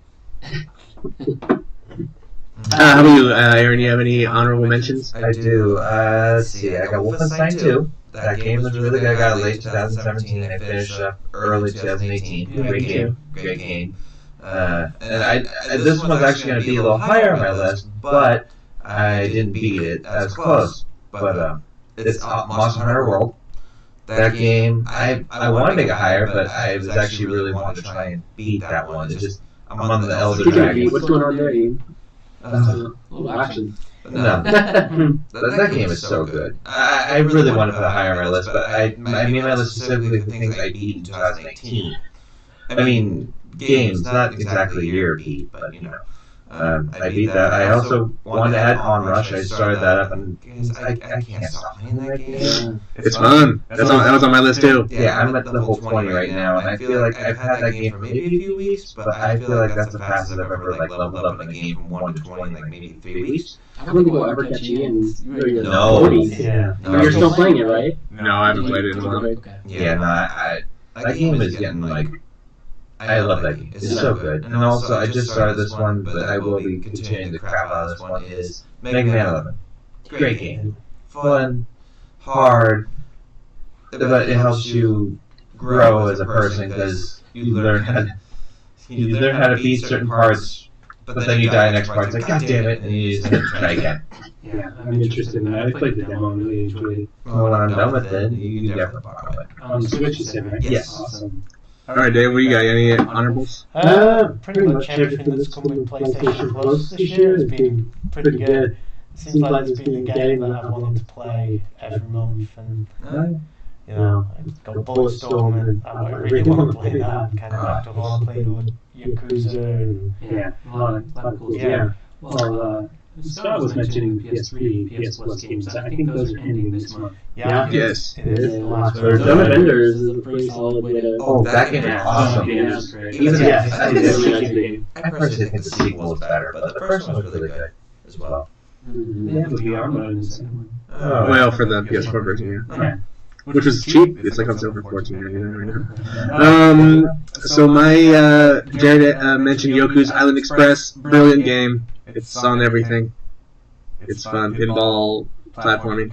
How about you, Aaron? You have any honorable mentions? I do. Let's see. I got Wolfenstein 2. That game was really good. I got it late 2017 and I finished up early 2018. Great game. Great game. And this one's actually going to be a little higher on my list, but I didn't beat it. I was close. But it's Monster Hunter World. That game, I want to make it higher, but I was actually really wanting to try and beat that one. It's just, I'm on the Elder Dragon. What's going on there, Ian? A little action. No, that game is so good. I really want to put it higher on my list, but I made my list specifically the things I beat in 2018. I mean, games, not exactly a year beat, but you know. I beat that. I also wanted to add Onrush. I started that up, and I can't stop playing that game. It's fun. That was on my list too. Yeah, I'm at level 20 right now, and I feel like I've had that game for maybe a few weeks, but I feel like that's the fastest I've ever leveled up in a game from 1 to 20 in like maybe 3 weeks. I don't think we'll ever catch you in your No. 40s. Yeah. No, You're still playing it, right? No, I haven't played it in a while. Okay. Yeah, no, that game is getting like. I love that game. It's so good. And also, I just started this one, but I will be continuing the crap out of this one, is Mega Man 11. Great game. Fun, hard, but it helps you grow as a person because you learn how to beat certain parts, but then you die in the next part. It's like, God damn it, and you just try again. Yeah, I'm interested in that. I played the demo and really enjoyed it. Well, when I'm done with it, you can definitely borrow it. On the Switch, you said, right? Yes. Awesome. All right, Dave, what you got? Any honorables? Pretty much everything that's come with PlayStation Plus this year has been pretty good. It seems like it's been a game that I've wanted to play every month, and you know, I've got Bulletstorm, and I really want to play that. Kind of after all, I played with Yakuza, and Yeah, a lot of cool stuff. yeah. Well, Scott was mentioning PS3, PS Plus games. I think those are ending this month. Yeah. Yes. It is. Dumb Vendors is a pretty solid way to. Oh, that game is awesome. Yeah, it's great. Even Yeah. I personally think the sequel is better, but the first one was really good as well. They have a VR mode in the second one. Oh. Well, for the PS4 version, yeah. Yeah. Which was cheap. It's like on sale for $14.99 right now. So my Jared mentioned Yoku's Island Express. Brilliant game. It's on everything. It's fun. Pinball, platforming.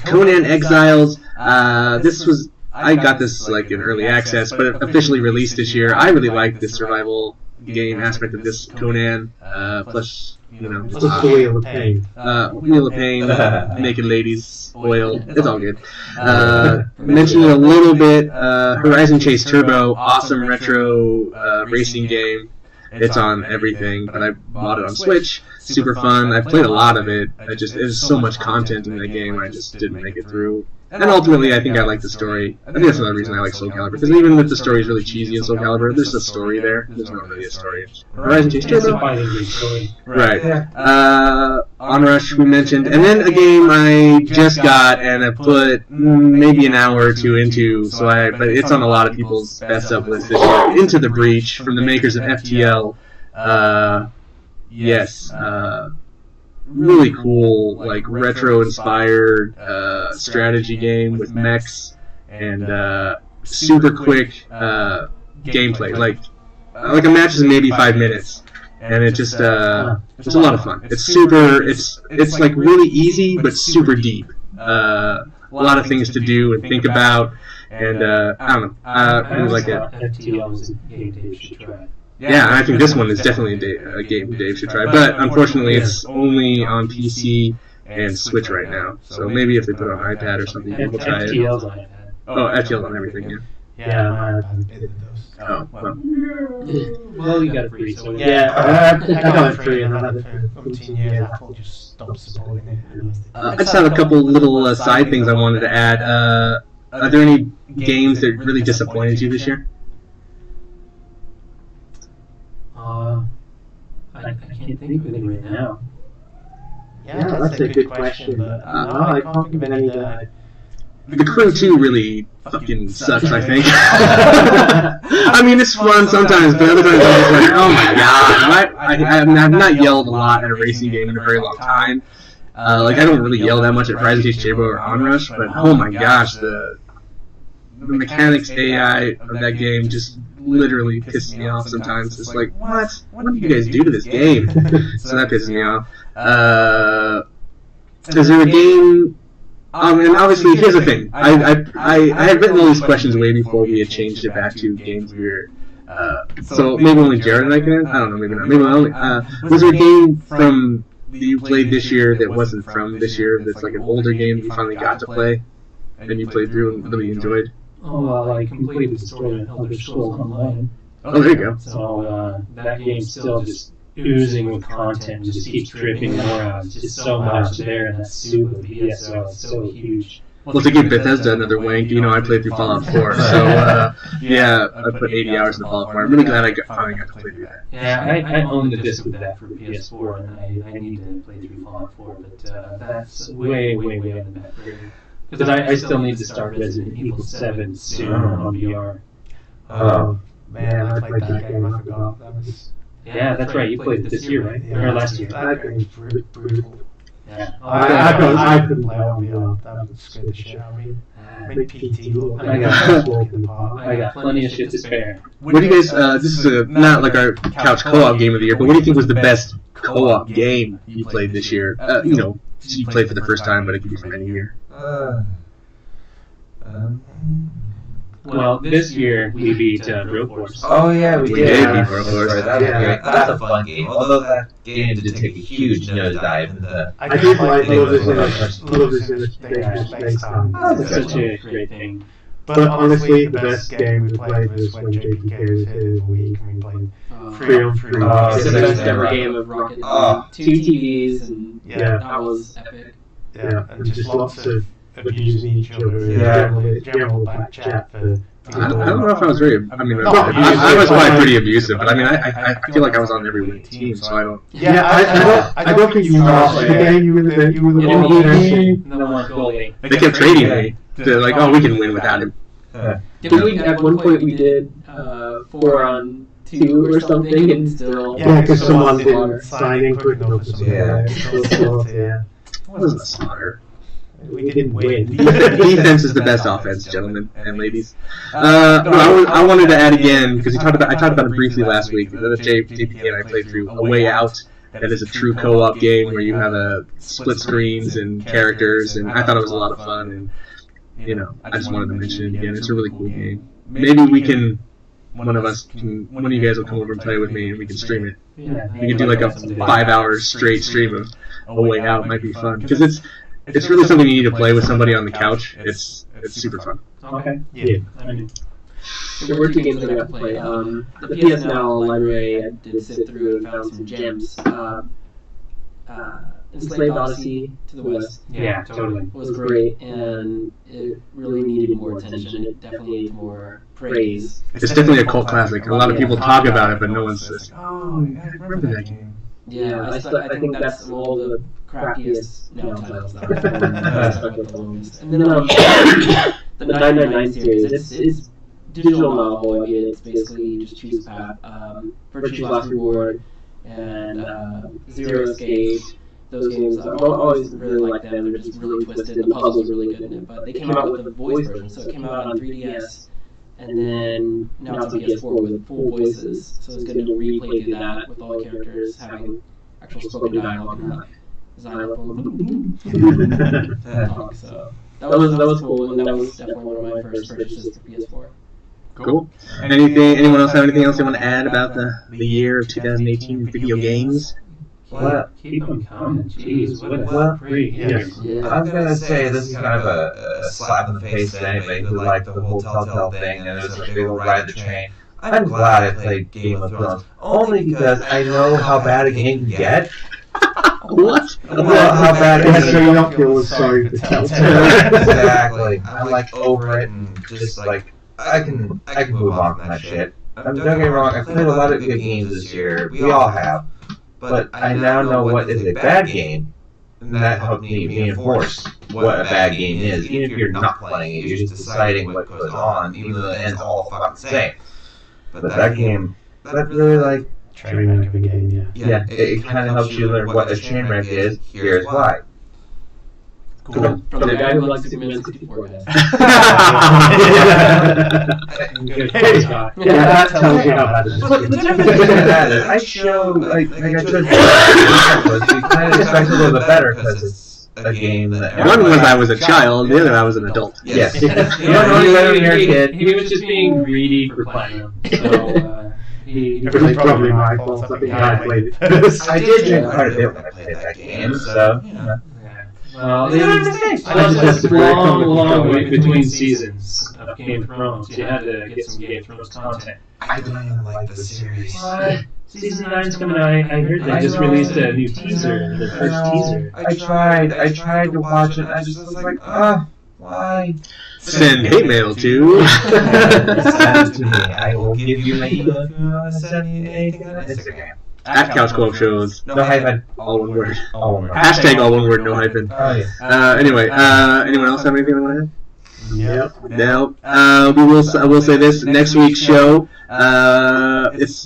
Conan Exiles. I got this like in early access, but it officially released this year. I really like the survival game aspect of this Conan. Plus, you know, It's the Wheel of Pain. Wheel of Pain, Naked Ladies, Oil. It's all good. Mentioned it a little bit. Horizon Chase Turbo, awesome retro racing game. It's on everything, but I bought it on Switch. Super fun. I played a lot of it. There's so much content in that game. I just didn't make it through. And ultimately, I think I like the story. I think that's another reason I like Soul Calibur. Because even if the story is really cheesy in Soul Calibur, there's a story there. There's not really a story. Horizon Chase It's a Turbo. fighting game story. Right. Onrush we mentioned, and then a game I just got and I put maybe an hour or two into. But it's on a lot of people's best of list this year. Into the Breach from the makers of FTL. Yes. really cool, like retro-inspired strategy game with mechs and super quick gameplay. Like a match is maybe 5 minutes, and it just it's a lot of fun. It's like really easy but super deep. A lot of things to do and think about, and I don't know. I really like it. FTL is a game Dave should try. Yeah, and I think this one is definitely a game Dave should try. But unfortunately, it's only on PC and Switch right now. So maybe if they put it on iPad or something, people try it. FTL's on iPad. Oh, FTL's on everything, yeah. Yeah, my iPad did those. Oh, well. Well, you got it free, so Yeah, I got it free and I had it for 15 years. Apple just stopped supporting it. I just have a couple little side things I wanted to add. Are there any games that really disappointed you this year? I can't think of any right now. Yeah, that's a good question, but no, I can't think of any that. The Crew 2 really fucking sucks, I think. I mean, it's fun sometimes, but other times I'm just like, oh my god. I've not yelled a lot at a racing game in a very long time. Like, I don't really yell that much at Horizon Chase Turbo or Onrush, but oh my gosh, the mechanics AI of that game just literally pisses me off sometimes. It's like, what? What did you guys do to this game? So that pisses me off. Is there a game... and obviously, here's the thing. I had written all these questions way before we had changed it back to games we were... so maybe only Jared and I can... I don't know, maybe not. Maybe only... was there a game from that you played this year that wasn't from this year that's like an older game that you finally got to play and you played through and really enjoyed? Oh, well, I completed the story of Elder Scrolls Online. Oh, there you go. So that game's still just oozing with content, just keeps dripping more out. It's just so much there, and that soup of PSO is so huge. Well, to give Bethesda another wank, you know, I played through Fallout 4, so yeah, I put 80 hours in Fallout 4. I'm really glad I finally got to play through that. Yeah, I own the disc with that for PS4, and I need to play through Fallout 4, but that's way on the back burner. Because I still need to start Resident Evil 7 soon on VR. Oh, man, I played that game, I forgot. That was... Yeah, that's right, you played it this year, right? Or last year. That game's brutal. Yeah. I couldn't play on VR. That would scare the shit out of me. Make PT look like I walk in the park. I got plenty of shit to spare. What do you guys, this is not like our couch co-op game of the year, but what do you think was the best co-op game you played this year? You know, you played for the first time, but it could be from any year. Well, this year we beat Broforce. Oh yeah, we did. Yeah, beat Broforce. That was great. That's a fun game. Although that game did take a huge nosedive in the... I did like Lover's Dangerous Space Time. That's such a great thing. But honestly, the best game we played was when JPK was here a week and we played 3-on-3. It's the best ever game of Rocket League. 2 TVs, and Yeah. that was epic. Yeah, and just lots of abusing each other and general back chat for I don't know if I was very. I mean, I was probably pretty abusive, but I mean, I feel like I was on every winning team, so I don't. Yeah, I don't think you lost the game. You were the one who No more goalie. They kept trading me. They're like, oh, we can win without him. Did we, at one point, we did 4-on-2 or something, and still... Yeah, because someone didn't sign in quick enough or something. Yeah. Yeah. It wasn't a slaughter. We didn't win. Defense is the best offense, gentlemen and ladies. I wanted to add again because I talked about it briefly last week. The JPK and I played through A Way Out. That is a true co-op game where you have split screens and characters, and I thought it was a lot of fun. And you know, I just wanted to mention it again. It's a really cool game. Maybe we can. One of you guys will come over and play with me, and we can stream it. Yeah, We can do like a 5 hours straight stream of A Way Out. It might be fun because it's really something you need to play with somebody on the couch. It's super fun. Okay. Yeah. I mean, There were 2 games I got to play. The PS Now library, I did sit through and found some gems. Enslaved Odyssey to the West yeah, totally. was great, and it really needed more attention. It definitely needed more praise. It's definitely a cult classic. A lot of people talk about it, but no one says, "Oh, I remember that game." Yeah, I think that's of all the crappiest now titles that I've stuck with the longest. And then the 999 series, it's digital novel. I mean, it's basically you just choose a path. Virtue's Last Reward and Zero Escape those games, I've always really liked them. They're just really twisted. The puzzle's really good in it. But they came out with a voice version, so it came out on 3DS, and then now it's on PS4 with full voices. So it's going to replay through that with all the characters having actual spoken dialogue and not xylophone. So that was cool, and that was definitely one of my first purchases for PS4. Cool. Anyone else have anything else they want to add about the year of 2018 video games? Well, Keep them coming. Jeez, what well, a great year. Yeah. I was gonna say this is kind of a slap in the face to anybody who liked the whole Telltale thing and it was a big old ride the train. I'm glad I played Game of Thrones, only because I know how bad a game can get. What? Well, how bad it Yeah, is. so you don't feel sorry for Telltale. Exactly. I'm like over it and just like I can move on from that shit. Don't get me wrong, I've played a lot of good games this year. We all have. But I now know what is a bad game, and that helped me reinforce what a bad game is. Even if you're not playing it, you're just deciding what goes on, even though the end's all fucking the same. But that game, that really like, Train wreck of a game, yeah, it kind of helps you learn what a train wreck is. Here's why. Cool. From the guy who likes Superman 64, guys. Yeah, that tells you how bad it is. But the difference between that is, I show, like I said, you kind of expect a little bit better because it's a game that. One was I was a child, the other I was an adult. Yes. He was just being greedy for platinum. So, It was probably my fault. I think I played it. I did drink quite a bit when I played that game, so. Well, It's plus this long wait between seasons of Game of Thrones. You had to get some Game of Thrones content. I don't like the series. Season 9's coming out. I heard they just released a new teaser, the first teaser. I tried to watch it, and I just was like, why? Send hate mail to. Send it to me. I will give you my email if you want to send me anything on Instagram. At Couch Co-op Shows. No hyphen. All one word. All one word. Hashtag all one word, no hyphen. Oh, yeah. Anyway, anyone else have anything they want to add? Yep. No. I will say this. Next week's show, it's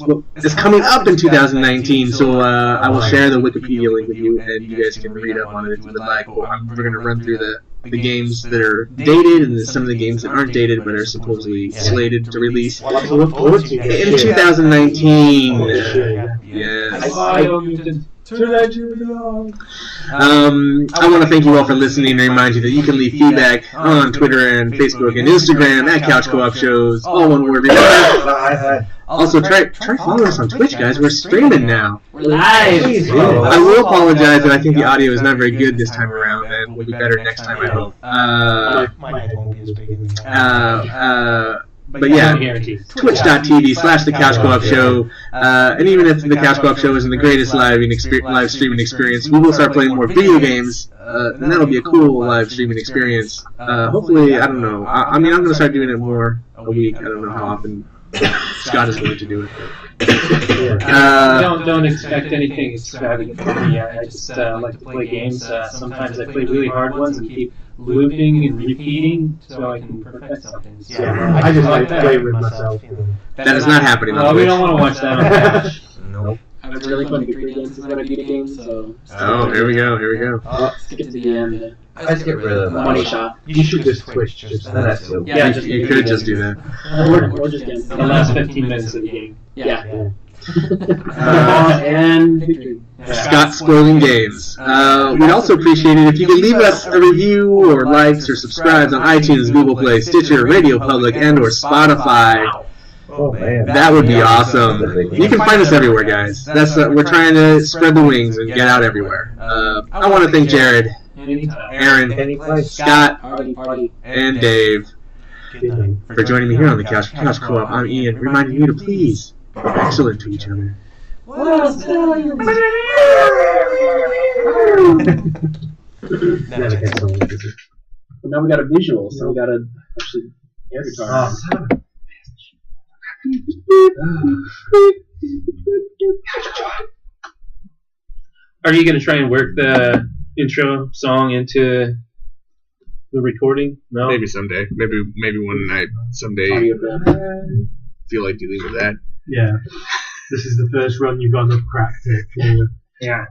coming up in 2019, so I will share the Wikipedia link with you, and you guys can read up on it if you would like. We're going to run through the games that are dated and some of the games that aren't dated but are supposedly slated to release What to look forward to in 2019. Yes. I want to thank you all for listening and remind you that you can leave feedback on Twitter and Facebook and Instagram at Couch Co-op Shows, all one word. Also, try following us on Twitch, guys. We're streaming now. We're live! I will apologize that I think the audio is not very good this time around, and will be better next time, I hope. My head won't be as big as the But yeah, twitch.tv/The Couch Co-op Show. And even if The Couch Co-op Show isn't the greatest live streaming experience, we will start playing more video games, and that'll be a cool live streaming experience. Hopefully, I don't know. I'm going to start doing it more a week. I don't know how often Scott is willing to do it. Don't expect anything extravagant from me. I just like to play games. Sometimes I play really hard ones and keep looping and repeating so I can perfect something. So, I just like to play with myself. That is not happening on Well, we Twitch. don't want to watch that on Couch. Nope. I was really fun to create games when I beat a game, so. Oh, here we go. Skip to the end. I just get rid of the Money shot. You should just Twitch. Just That's cool. Yeah, You could just do that. Or just get The last 15 minutes of the game. Yeah. And victory. Scott Spoiling Games. We'd also appreciate it if you could leave us a review or likes or subscribes on iTunes, Google Play, Stitcher, Radio Public, and or Spotify. Oh, man. That would be awesome. You can find us everywhere, guys. That's we're trying to spread the wings and get out everywhere. I want to thank Jared, Anytime. Aaron, Scott, Party. and Dave Good night. for joining me here on the Couch Co-op. I'm Ian, reminding you to please be excellent to each other. Now we got a visual, so we got a actually air guitar. Are you going to try and work the intro song into the recording? No? Maybe someday. Maybe one night. Someday. Feel like dealing with that. Yeah. This is the first run you've got enough crap to clear. Yeah.